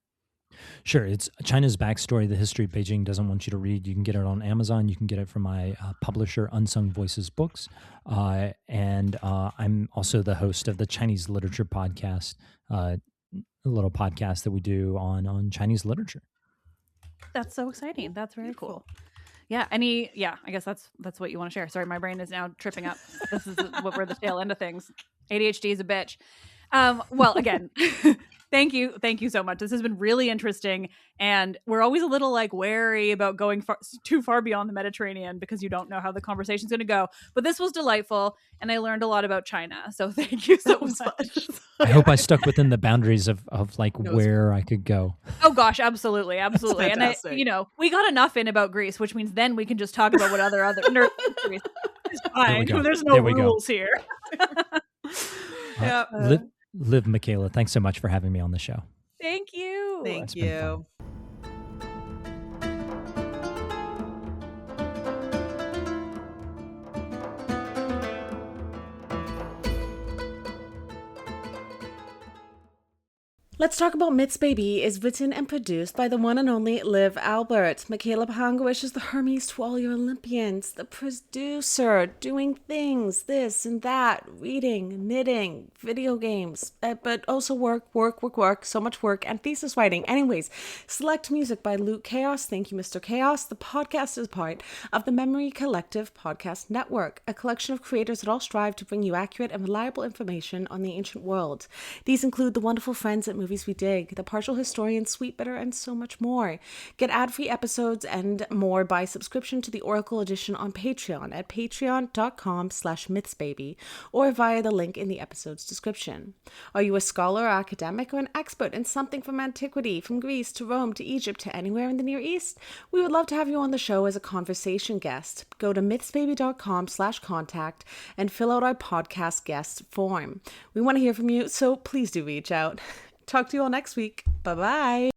Sure. It's China's Backstory, The History Beijing Doesn't Want You to Read. You can get it on Amazon. You can get it from my publisher, Unsung Voices Books. And I'm also the host of the Chinese Literature Podcast, a little podcast that we do on Chinese literature. That's so exciting. That's very Beautiful. cool. Yeah. I guess that's what you want to share. Sorry, my brain is now tripping up. This is what we're the tail end of things. ADHD is a bitch. Well, again, thank you so much. This has been really interesting, and we're always a little like wary about going too far beyond the Mediterranean because you don't know how the conversation's going to go. But this was delightful, and I learned a lot about China. So thank you so That was much. fun. I hope I stuck within the boundaries of like No, it's where I could go. Oh gosh, absolutely. And fantastic. we got enough in about Greece, which means then we can just talk about what other Greece. It's fine. go. There's no There we go. rules here. Yeah. Liv, Michaela, thanks so much for having me on the show. Thank you. Thank It's been you. Let's Talk About Myths, Baby is written and produced by the one and only Liv Albert. Michaela Pahangowish is the Hermes to all your Olympians, the producer, doing things, this and that, reading, knitting, video games, but also work, so much work, and thesis writing. Anyways, select music by Luke Chaos. Thank you, Mr. Chaos. The podcast is part of the Memory Collective Podcast Network, a collection of creators that all strive to bring you accurate and reliable information on the ancient world. These include the wonderful friends at Movie movies we dig, The Partial Historian, Sweet Bitter, and so much more. Get ad-free episodes and more by subscription to the Oracle Edition on Patreon at patreon.com/mythsbaby or via the link in the episode's description. Are you a scholar or academic or an expert in something from antiquity, from Greece to Rome to Egypt to anywhere in the Near East? We would love to have you on the show as a conversation guest. Go to mythsbaby.com/contact and fill out our podcast guest form. We want to hear from you, so please do reach out. Talk to you all next week. Bye-bye.